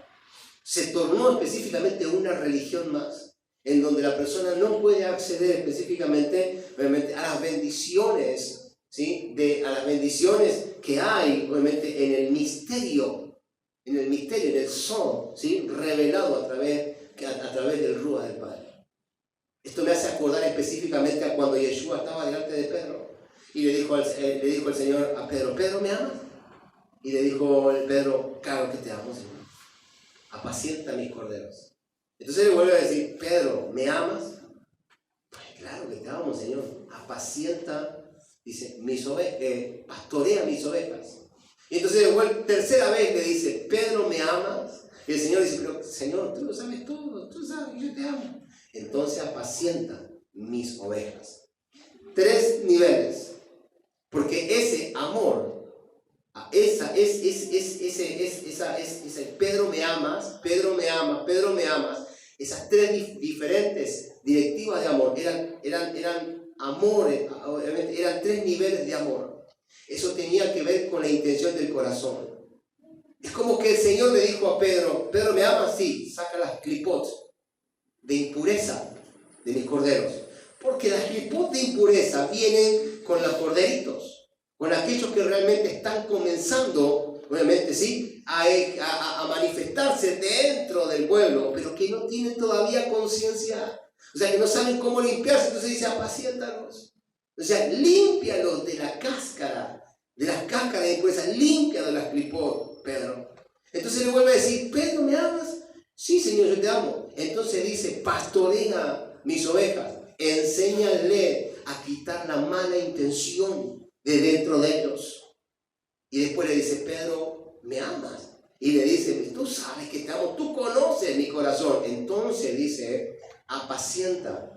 Se tornó específicamente una religión más, en donde la persona no puede acceder específicamente, obviamente, a las bendiciones, ¿sí?, a las bendiciones que hay, obviamente, en el misterio, en el son, ¿sí?, revelado a través del Ruach del Padre. Esto me hace acordar específicamente a cuando Yeshua estaba delante de Pedro y le dijo el Señor a Pedro: ¿Pedro, me amas? Y le dijo el Pedro: claro que te amo, Señor. Apacienta mis corderos. Entonces le vuelve a decir: Pedro, ¿me amas? Pues claro que te amo, Señor. Apacienta, dice, pastorea mis ovejas. Y entonces tercera vez le dice: Pedro, ¿me amas? Y el Señor dice: pero Señor, tú lo sabes todo, tú sabes que yo te amo. Entonces apacienta mis ovejas. 3 niveles. Porque ese amor, ese Pedro me amas, esas 3 diferentes directivas de amor eran amores, eran 3 niveles de amor. Eso tenía que ver con la intención del corazón. Es como que el Señor le dijo a Pedro, Pedro, ¿me amas? Sí, saca las clipot de impureza de mis corderos. Porque las clipot de impureza vienen con los corderitos, con aquellos que realmente están comenzando, obviamente, ¿sí?, a manifestarse dentro del pueblo, pero que no tienen todavía conciencia, o sea, que no saben cómo limpiarse. Entonces dice, apaciéntalos. O sea, límpialos de la cáscara, de las cáscaras de impureza, límpialos de las clipot, Pedro. Entonces le vuelve a decir, Pedro, ¿me amas? Sí, Señor, yo te amo. Entonces dice, pastorea mis ovejas, enséñale a quitar la mala intención de dentro de ellos. Y después le dice, Pedro, ¿me amas? Y le dice, tú sabes que te amo, tú conoces mi corazón. Entonces dice, apacienta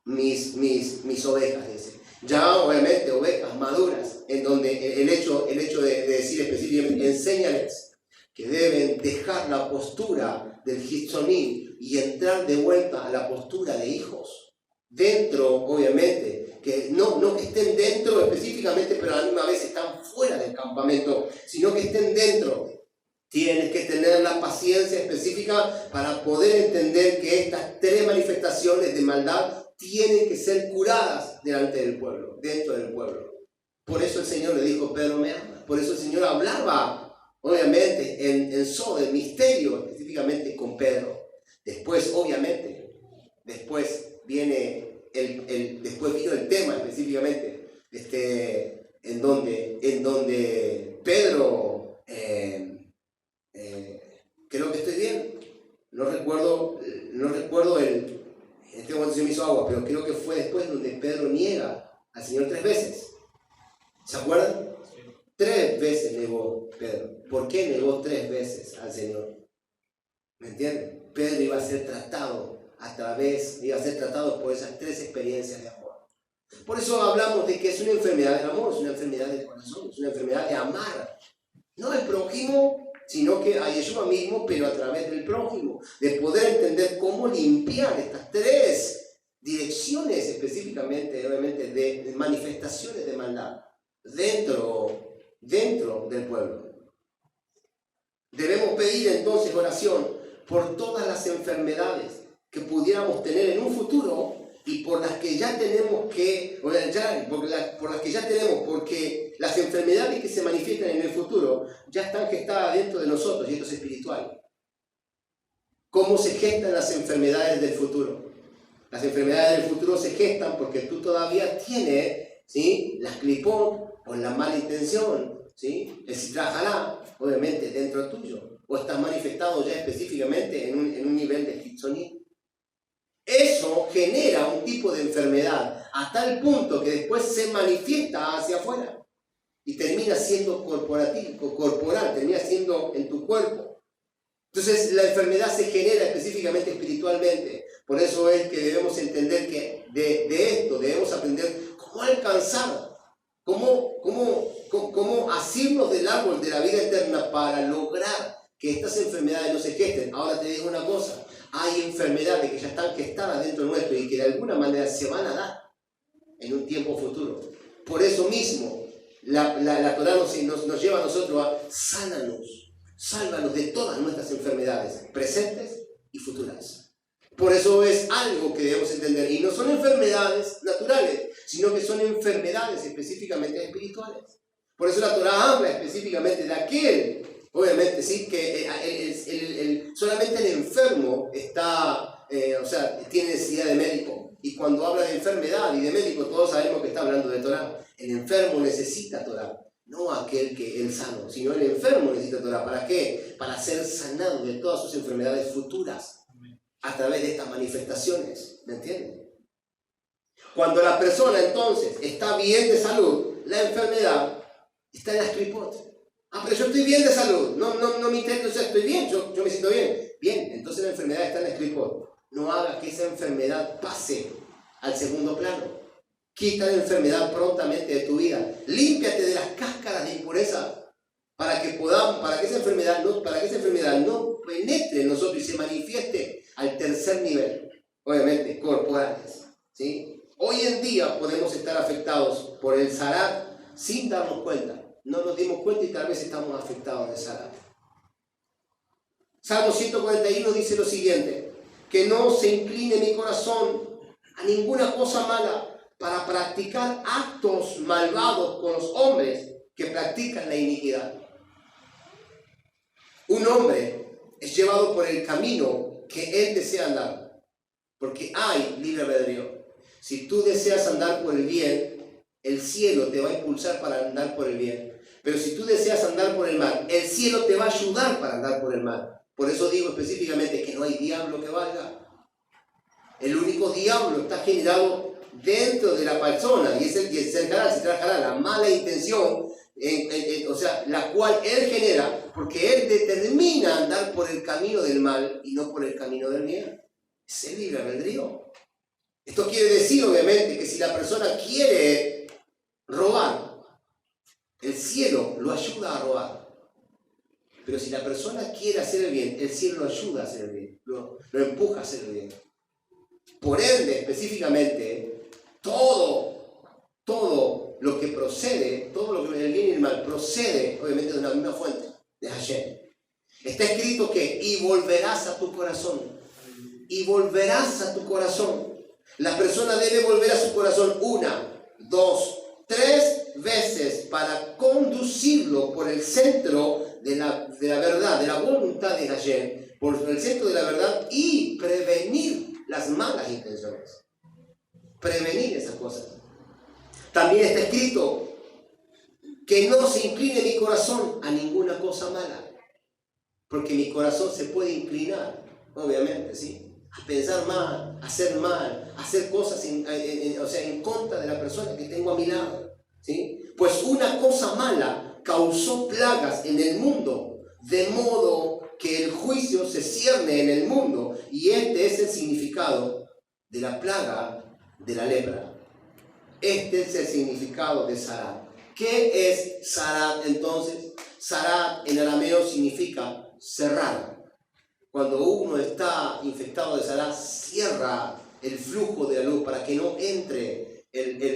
mis ovejas, dice. Ya obviamente ovejas maduras, en donde el hecho de decir específicamente, enséñales que deben dejar la postura del hitzonim y entrar de vuelta a la postura de hijos. Dentro, obviamente, que no que estén dentro específicamente, pero a la misma vez están fuera del campamento, sino que estén dentro. Tienes que tener la paciencia específica para poder entender que estas tres manifestaciones de maldad tienen que ser curadas delante del pueblo, dentro del pueblo. Por eso el Señor le dijo, Pedro, me ama. Por eso el Señor hablaba, obviamente, en Sode, misterio, específicamente con Pedro. Después, obviamente, después vino el tema específicamente, en donde Pedro, creo que estoy bien, no recuerdo en este momento se me hizo agua, pero creo que fue después donde Pedro niega al Señor 3 veces. ¿Se acuerdan? Sí. 3 veces negó Pedro. ¿Por qué negó 3 veces al Señor? ¿Me entienden? Pedro iba a ser tratado por esas 3 experiencias de amor. Por eso hablamos de que es una enfermedad del amor, es una enfermedad del corazón, es una enfermedad de amar. No al prójimo, sino que a Yeshua mismo, pero a través del prójimo, de poder entender cómo limpiar estas 3 direcciones específicamente, obviamente, de manifestaciones de maldad dentro del pueblo. Debemos pedir entonces oración por todas las enfermedades que pudiéramos tener en un futuro y por las que ya tenemos porque las enfermedades que se manifiestan en el futuro ya están gestadas dentro de nosotros y esto es espiritual. ¿Cómo se gestan las enfermedades del futuro? Las enfermedades del futuro se gestan porque tú todavía tienes, ¿sí?, las clipot con la mala intención, ¿sí?, el sitrajalá, obviamente, dentro tuyo, o estás manifestado ya específicamente en un nivel de hitzonim. Eso genera un tipo de enfermedad a tal punto que después se manifiesta hacia afuera y termina siendo corporal, termina siendo en tu cuerpo. Entonces la enfermedad se genera específicamente espiritualmente. Por eso es que debemos entender que de esto debemos aprender cómo alcanzar, cómo asirnos del árbol de la vida eterna para lograr que estas enfermedades no se gesten. Ahora te digo una cosa. Hay enfermedades que ya están gestadas dentro nuestro y que de alguna manera se van a dar en un tiempo futuro. Por eso mismo, la Torá nos lleva a nosotros a sánanos, sálvanos de todas nuestras enfermedades, presentes y futuras. Por eso es algo que debemos entender. Y no son enfermedades naturales, sino que son enfermedades específicamente espirituales. Por eso la Torá habla específicamente de aquel. Obviamente, sí, que solamente el enfermo tiene necesidad de médico. Y cuando habla de enfermedad y de médico, todos sabemos que está hablando de Torá. El enfermo necesita Torá, no aquel que es sano, sino el enfermo necesita Torá. ¿Para qué? Para ser sanado de todas sus enfermedades futuras a través de estas manifestaciones. ¿Me entienden? Cuando la persona entonces está bien de salud, la enfermedad está en las clipot. Pero yo estoy bien de salud, no me interesa, o sea, estoy bien, yo me siento bien. Bien, entonces la enfermedad está en el escritor. No haga que esa enfermedad pase al segundo plano. Quita la enfermedad prontamente de tu vida. Límpiate de las cáscaras de impureza para que esa enfermedad no penetre en nosotros y se manifieste al tercer nivel, obviamente, corporales, ¿sí? Hoy en día podemos estar afectados por el zarat sin darnos cuenta. No nos dimos cuenta y tal vez estamos afectados de Sara. Salmo 141 dice lo siguiente: que no se incline mi corazón a ninguna cosa mala para practicar actos malvados con los hombres que practican la iniquidad. Un hombre es llevado por el camino que él desea andar, porque hay libre albedrío. Si tú deseas andar por el bien, el cielo te va a impulsar para andar por el bien. Pero si tú deseas andar por el mal, el cielo te va a ayudar para andar por el mal. Por eso digo específicamente que no hay diablo que valga. El único diablo está generado dentro de la persona, y es el que se trabajará la mala intención, o sea, la cual él genera, porque él determina andar por el camino del mal y no por el camino del bien. Es el libre albedrío. Esto quiere decir, obviamente, que si la persona quiere robar, el cielo lo ayuda a robar. Pero si la persona quiere hacer el bien, el cielo lo ayuda a hacer el bien, lo empuja a hacer el bien. Por ende, específicamente, todo lo que procede, todo lo que el bien y el mal procede, obviamente, de una misma fuente, de Hashem. Está escrito que, y volverás a tu corazón, y volverás a tu corazón. La persona debe volver a su corazón 1, 2, 3 veces para conducirlo por el centro de la verdad, de la voluntad de Hashem, por el centro de la verdad, y prevenir las malas intenciones. Prevenir esas cosas. También está escrito que no se incline mi corazón a ninguna cosa mala, porque mi corazón se puede inclinar, obviamente, ¿sí?, a pensar mal, a hacer cosas en contra de la persona que tengo a mi lado, ¿sí? Pues una cosa mala causó plagas en el mundo, de modo que el juicio se cierne en el mundo, y este es el significado de la plaga de la lepra. Este es el significado de Sarat. ¿Qué es Sarat entonces? Sarat en arameo significa cerrar. Cuando uno está infectado de Sarat, cierra el flujo de la luz para que no entre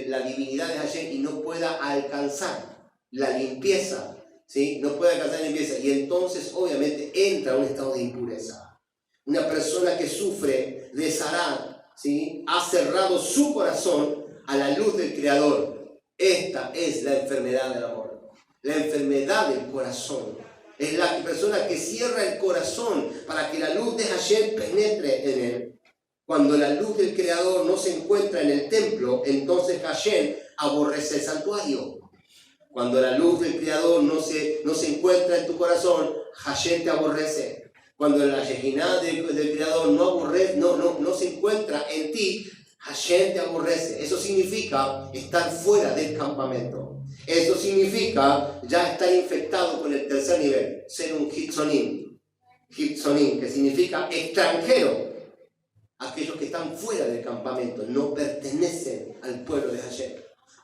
la divinidad de Hashem y no pueda alcanzar la limpieza, ¿sí? No puede alcanzar la limpieza, y entonces obviamente entra a un estado de impureza. Una persona que sufre de Sarat, ¿sí?, ha cerrado su corazón a la luz del Creador. Esta es la enfermedad del amor, la enfermedad del corazón. Es la persona que cierra el corazón para que la luz de Hashem penetre en él. Cuando la luz del Creador no se encuentra en el templo, entonces Hashem aborrece el santuario. Cuando la luz del Creador no se encuentra en tu corazón, Hashem te aborrece. Cuando la Shekinah del Creador no se encuentra en ti, Hashem te aborrece. Eso significa estar fuera del campamento. Eso significa ya estar infectado con el tercer nivel, ser un hitzonim, que significa extranjero. Aquellos que están fuera del campamento no pertenecen al pueblo de Hashem,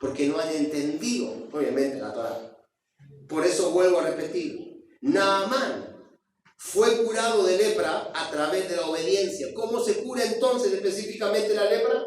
porque no han entendido, obviamente, la Torah. Por eso vuelvo a repetir, Naamán fue curado de lepra a través de la obediencia. ¿Cómo se cura entonces específicamente la lepra?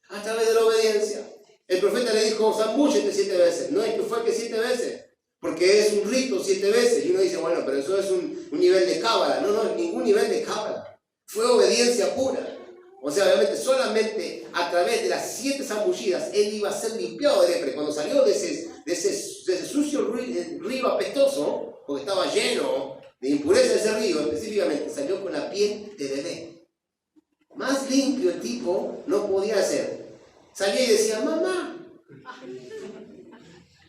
A través de la obediencia. El profeta le dijo, zambúllete 7 veces. No es que fue que 7 veces, porque es un rito 7 veces. Y uno dice, bueno, pero eso es un nivel de cábala. No, es ningún nivel de cábala. Fue obediencia pura. O sea, obviamente, solamente a través de las 7 zambullidas, él iba a ser limpiado de lepra. Cuando salió de ese sucio río apestoso, porque estaba lleno de impureza ese río, específicamente, salió con la piel de bebé. Más limpio el tipo no podía ser. Salía y decía, mamá.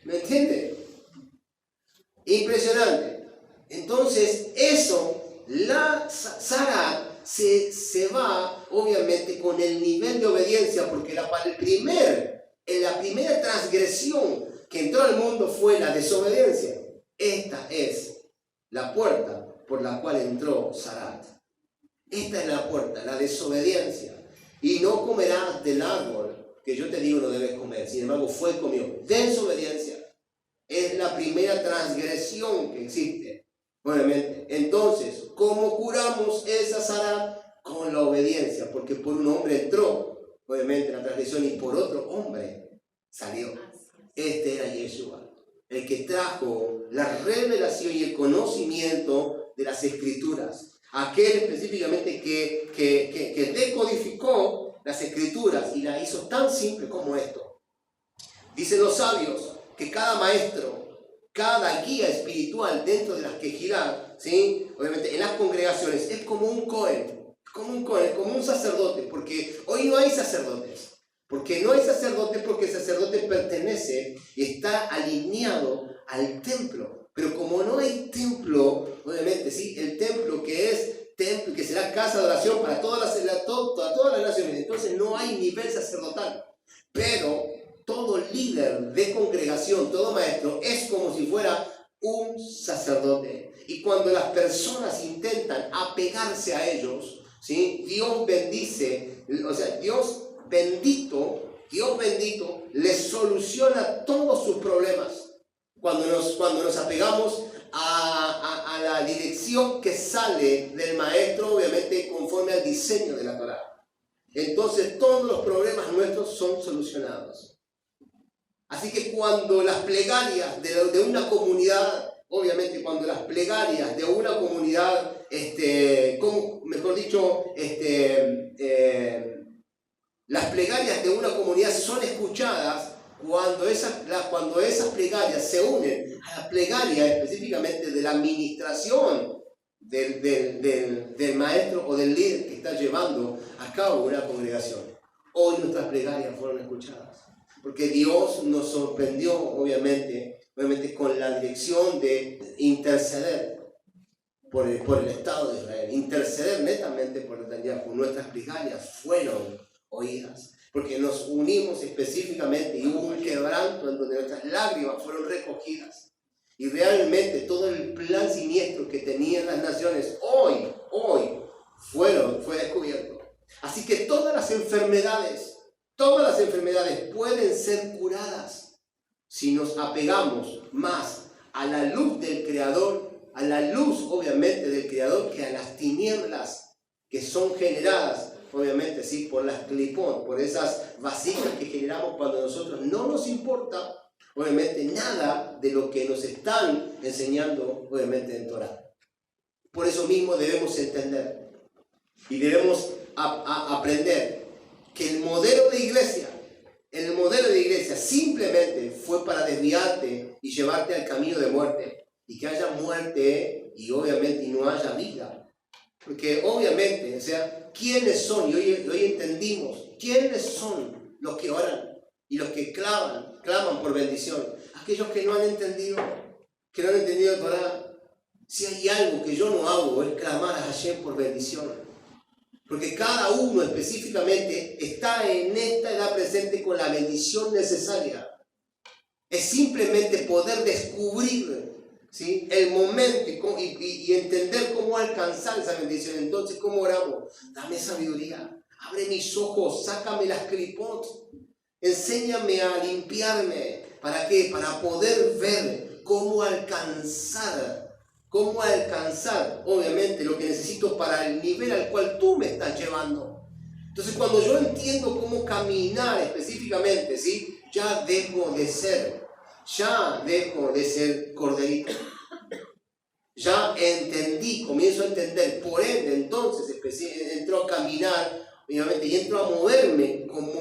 ¿Me entiende? Impresionante. Entonces, eso, la Sarat se va, obviamente, con el nivel de obediencia, porque la primera transgresión que entró al mundo fue la desobediencia. Esta es la puerta por la cual entró Sarat. Esta es la puerta, la desobediencia. Y no comerás del árbol que yo te digo no debes comer. Sin embargo, fue comido. Desobediencia es la primera transgresión que existe, obviamente. Entonces, ¿cómo curamos esa Sarat? Con la obediencia, porque por un hombre entró, obviamente, la transgresión, y por otro hombre salió. Este era Yeshua, el que trajo la revelación y el conocimiento de las Escrituras. aquel específicamente que decodificó las escrituras y la hizo tan simple como esto. Dicen los sabios que cada maestro, cada guía espiritual dentro de las quejilá, ¿sí? Obviamente en las congregaciones, es como un cohen, como un sacerdote, porque hoy no hay sacerdotes. Porque no hay sacerdote, porque el sacerdote pertenece y está alineado al templo. Pero como no hay templo, obviamente, ¿sí? El templo que es templo, que será casa de oración para todas las naciones, entonces no hay nivel sacerdotal. Pero todo líder de congregación, todo maestro, es como si fuera un sacerdote. Y cuando las personas intentan apegarse a ellos, ¿sí? Dios bendice, o sea, Dios bendito les soluciona todos sus problemas cuando nos apegamos a la dirección que sale del maestro, obviamente conforme al diseño de la Torá. Entonces todos los problemas nuestros son solucionados. Así que cuando las plegarias de una comunidad, obviamente cuando las plegarias de una comunidad, las plegarias de una comunidad son escuchadas, cuando esas plegarias se unen a la plegaria específicamente de la administración del maestro o del líder que está llevando a cabo una congregación. Hoy nuestras plegarias fueron escuchadas, porque Dios nos sorprendió obviamente con la dirección de interceder por el Estado de Israel, interceder netamente por Netanyahu. Nuestras plegarias fueron oídas, porque nos unimos específicamente y hubo un quebranto en donde nuestras lágrimas fueron recogidas. Y realmente todo el plan siniestro que tenían las naciones hoy fue descubierto. Así que todas las enfermedades pueden ser curadas si nos apegamos más a la luz del Creador, a la luz obviamente del Creador, que a las tinieblas que son generadas obviamente, sí, por las clipón, por esas vasijas que generamos cuando nosotros no nos importa, obviamente, nada de lo que nos están enseñando, obviamente, en Torah. Por eso mismo debemos entender y debemos aprender que el modelo de iglesia simplemente fue para desviarte y llevarte al camino de muerte, y que haya muerte y obviamente no haya vida. Porque obviamente, o sea, ¿quiénes son? Y hoy entendimos, ¿quiénes son los que oran y los que claman por bendición? Aquellos que no han entendido Torah. Si hay algo que yo no hago es clamar a Hashem por bendición. Porque cada uno específicamente está en esta edad presente con la bendición necesaria. Es simplemente poder descubrir, ¿sí?, el momento y entender cómo alcanzar esa bendición. Entonces, ¿cómo oramos? Dame sabiduría, abre mis ojos, sácame las clipot, enséñame a limpiarme. ¿Para qué? Para poder ver cómo alcanzar, obviamente, lo que necesito para el nivel al cual tú me estás llevando. Entonces, cuando yo entiendo cómo caminar específicamente, ¿sí?, ya dejo de ser corderito. Ya entendí, comienzo a entender. Por ende, entonces entro a caminar, obviamente, y entro a moverme como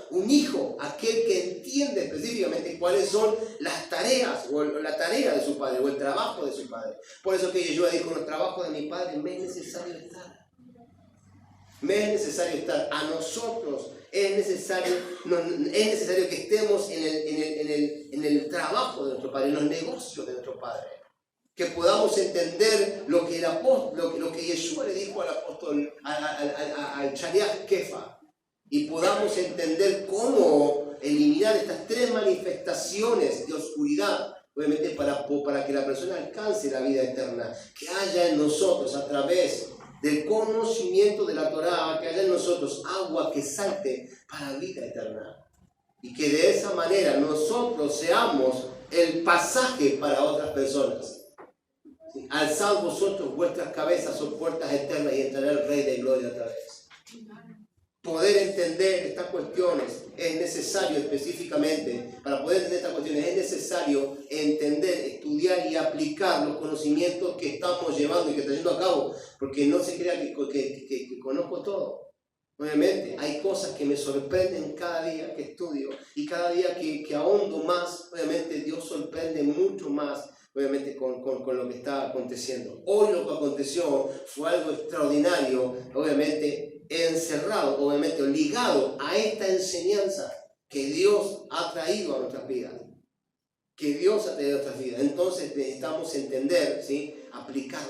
un hijo, aquel que entiende específicamente cuáles son las tareas, o la tarea de su padre, o el trabajo de su padre. Por eso que Yeshua dijo: en el trabajo de mi padre me es necesario estar. A nosotros es necesario que estemos en el trabajo de nuestro Padre, en los negocios de nuestro Padre. Que podamos entender lo que Yeshua le dijo al apóstol, al Shaliach Kefa, y podamos entender cómo eliminar estas tres manifestaciones de oscuridad, obviamente para que la persona alcance la vida eterna, que haya en nosotros a través del conocimiento de la Torá, que haya en nosotros agua que salte para vida eterna. Y que de esa manera nosotros seamos el pasaje para otras personas. ¿Sí? Alzad vosotros vuestras cabezas, son puertas eternas, y entrará el Rey de Gloria otra vez. poder entender estas cuestiones es necesario específicamente, para poder entender estas cuestiones es necesario entender, estudiar y aplicar los conocimientos que estamos llevando y que está yendo a cabo, porque no se crea que conozco todo. Obviamente hay cosas que me sorprenden cada día que estudio y cada día que ahondo más. Obviamente Dios sorprende mucho más, obviamente, con lo que está aconteciendo. Hoy lo que aconteció fue algo extraordinario, obviamente encerrado, obviamente ligado a esta enseñanza que Dios ha traído a nuestras vidas. Que Dios ha traído a nuestras vidas. Entonces necesitamos entender, ¿sí? Aplicar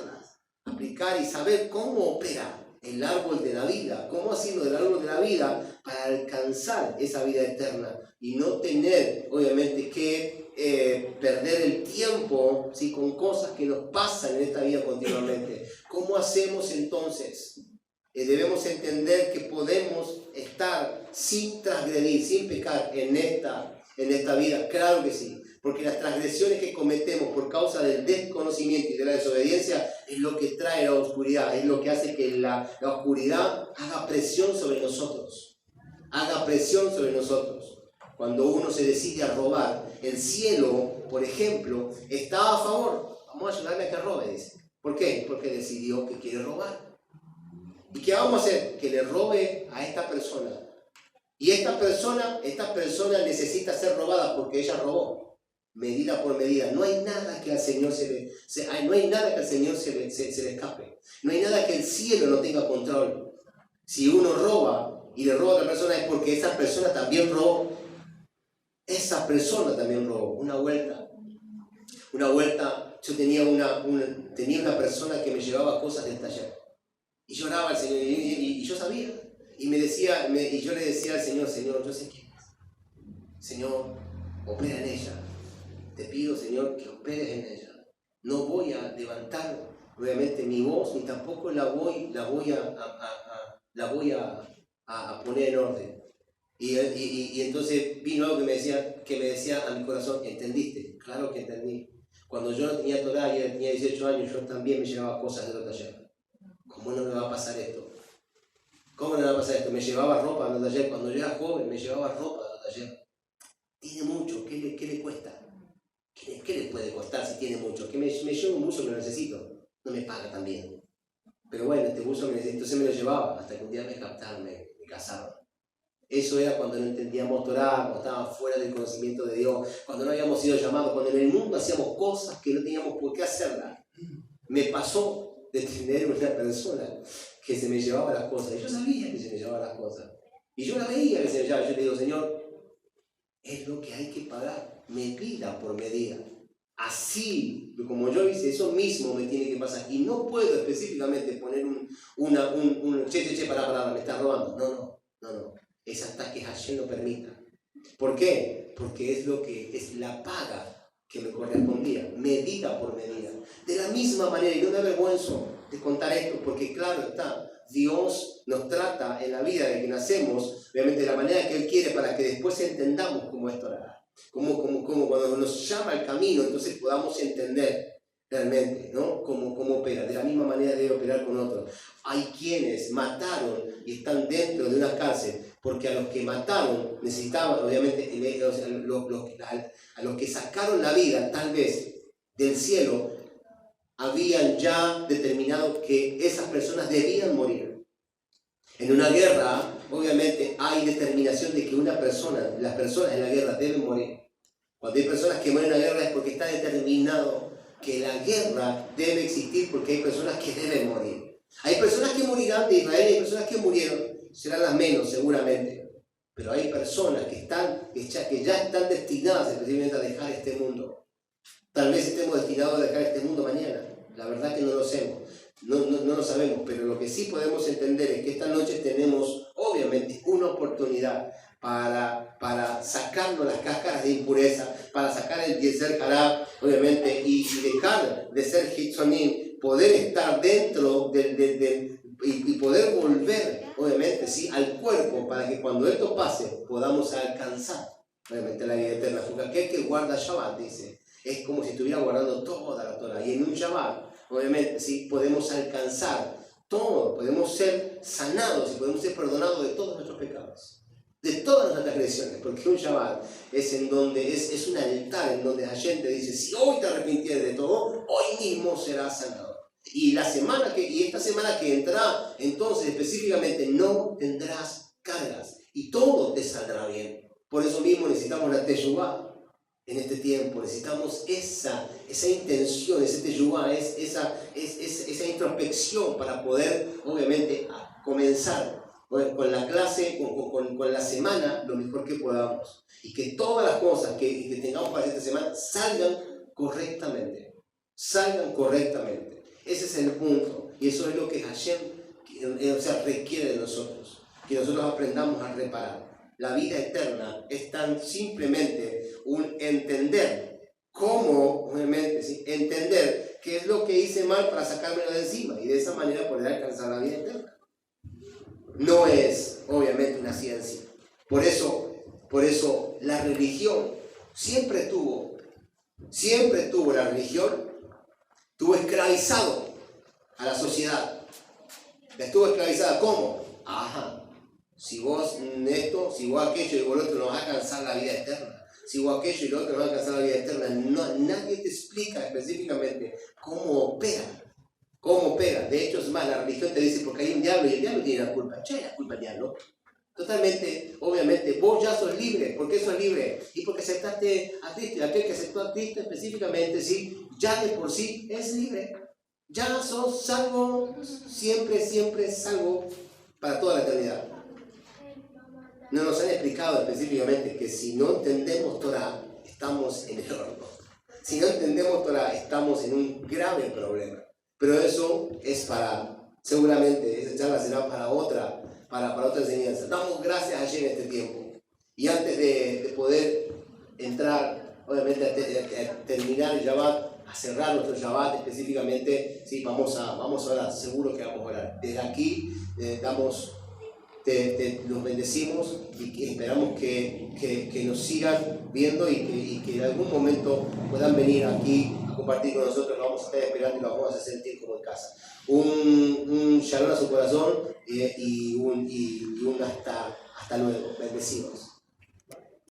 y saber cómo opera el árbol de la vida, cómo ha sido el árbol de la vida para alcanzar esa vida eterna y no tener, obviamente, que perder el tiempo, ¿sí? Con cosas que nos pasan en esta vida continuamente. ¿Cómo hacemos entonces? Debemos entender que podemos estar sin transgredir, sin pecar en esta vida. Claro que sí, porque las transgresiones que cometemos por causa del desconocimiento y de la desobediencia es lo que trae la oscuridad, es lo que hace que la oscuridad haga presión sobre nosotros. Cuando uno se decide a robar, el cielo, por ejemplo, está a favor. Vamos a ayudarle a que robe, dice. ¿Por qué? Porque decidió que quiere robar. ¿Y qué vamos a hacer? Que le robe a esta persona. Y esta persona necesita ser robada porque ella robó. Medida por medida. No hay nada que al Señor se le escape. No hay nada que el cielo no tenga control. Si uno roba y le roba a otra persona es porque esa persona también robó. Una vuelta yo tenía una persona que me llevaba cosas del taller. Y lloraba al Señor y yo sabía. Y yo le decía al Señor, Señor, yo sé quién es. Señor, opera en ella. Te pido, Señor, que operes en ella. No voy a levantar, obviamente, mi voz, ni tampoco la voy a poner en orden. Y entonces vino algo que me decía a mi corazón, ¿entendiste? Claro que entendí. Cuando yo no tenía Torah, yo tenía 18 años, yo también me llevaba cosas de otro taller. ¿Cómo no me va a pasar esto? Me llevaba ropa al taller. Cuando yo era joven, me llevaba ropa al taller. Tiene mucho, ¿qué le cuesta? ¿Qué le puede costar si tiene mucho? Que me llevo un buzo que lo necesito. No me paga tan bien. Pero bueno, este buzo me necesito, entonces me lo llevaba. Hasta que un día me captaron, me casaron. Eso era cuando no entendíamos Torah, cuando estábamos fuera del conocimiento de Dios, cuando no habíamos sido llamados, cuando en el mundo hacíamos cosas que no teníamos por qué hacerlas. Me pasó de tener una persona que se me llevaba las cosas. Y yo sabía que se me llevaba las cosas. Y yo la veía que se me llevaba. Yo le digo, Señor, es lo que hay que pagar, medida por medida. Así, como yo hice, eso mismo me tiene que pasar. Y no puedo específicamente poner para, me estás robando. No. Es hasta que Hashem lo permita. ¿Por qué? Porque es la paga que me correspondía, medida por medida. De la misma manera, y no me avergüenzo de contar esto, porque claro está, Dios nos trata en la vida de que nacemos, obviamente de la manera que Él quiere, para que después entendamos cómo es Torah. Como cuando nos llama al camino, entonces podamos entender realmente, ¿no? Cómo opera. De la misma manera debe operar con otros. Hay quienes mataron y están dentro de una cárcel, porque a los que mataron necesitaban, obviamente, a los que sacaron la vida, tal vez, del cielo, habían ya determinado que esas personas debían morir. En una guerra, obviamente, hay determinación de que las personas en la guerra deben morir. Cuando hay personas que mueren en la guerra es porque está determinado que la guerra debe existir, porque hay personas que deben morir. Hay personas que morirán de Israel y hay personas que murieron. Serán las menos seguramente, pero hay personas que ya están destinadas específicamente a dejar este mundo. Tal vez estemos destinados a dejar este mundo mañana, la verdad que no lo sabemos, no lo sabemos, pero lo que sí podemos entender es que esta noche tenemos obviamente una oportunidad para sacarnos las cáscaras de impureza, para sacar el Yeser Hará, obviamente, y dejar de ser Hitzonim, poder estar dentro y poder volver, obviamente, ¿sí?, al cuerpo, para que cuando esto pase podamos alcanzar, obviamente, la vida eterna. Porque aquel que guarda Shabbat, dice, es como si estuviera guardando toda la Torah. Y en un Shabbat, obviamente, ¿sí?, podemos alcanzar Todo, podemos ser sanados y podemos ser perdonados de todos nuestros pecados, de todas nuestras transgresiones, porque un Shabbat es en donde es un altar en donde Hashem te dice, si hoy te arrepintieres de todo, hoy mismo serás sanado. Y esta semana que entrará, entonces específicamente no tendrás cargas y todo te saldrá bien. Por eso mismo necesitamos la teshuvá. En este tiempo necesitamos esa intención, ese teshuvá, esa introspección para poder, obviamente, comenzar con la clase, con la semana, lo mejor que podamos. Y que todas las cosas que tengamos para esta semana salgan correctamente. Salgan correctamente. Ese es el punto. Y eso es lo que Hashem requiere de nosotros. Que nosotros aprendamos a reparar. La vida eterna es tan simplemente un entender cómo, obviamente, ¿sí? Entender qué es lo que hice mal para sacármelo de encima y de esa manera poder alcanzar la vida eterna. No es, obviamente, una ciencia. Por eso la religión siempre tuvo la religión, tuvo esclavizado a la sociedad. La estuvo esclavizada, ¿cómo? Ajá. Si vos esto, si vos aquello y vos lo otro no vas a alcanzar la vida eterna. Si vos aquello y lo otro no vas a alcanzar la vida eterna. Nadie te explica específicamente cómo opera. De hecho, es más, la religión te dice porque hay un diablo y el diablo tiene la culpa. ¿Qué es la culpa del diablo? Totalmente, obviamente, vos ya sos libre. ¿Por qué sos libre? Y porque aceptaste a Cristo. Y aquel que aceptó a Cristo específicamente, ¿sí? Ya de por sí es libre. Ya sos salvo, siempre salvo para toda la eternidad. No nos han explicado específicamente que si no entendemos Torah, estamos en el horno. Si no entendemos Torah, estamos en un grave problema. Pero eso es seguramente, esa charla será para otra enseñanza. Damos gracias a Hashem en este tiempo. Y antes de poder entrar, obviamente, a terminar el Shabbat, a cerrar nuestro Shabbat específicamente, sí, vamos a orar, seguro que vamos a orar. Desde aquí los bendecimos y que esperamos que nos sigan viendo y que en algún momento puedan venir aquí a compartir con nosotros. Lo vamos a estar esperando y lo vamos a hacer sentir como en casa. Un shalom a su corazón y un hasta luego. Bendecidos.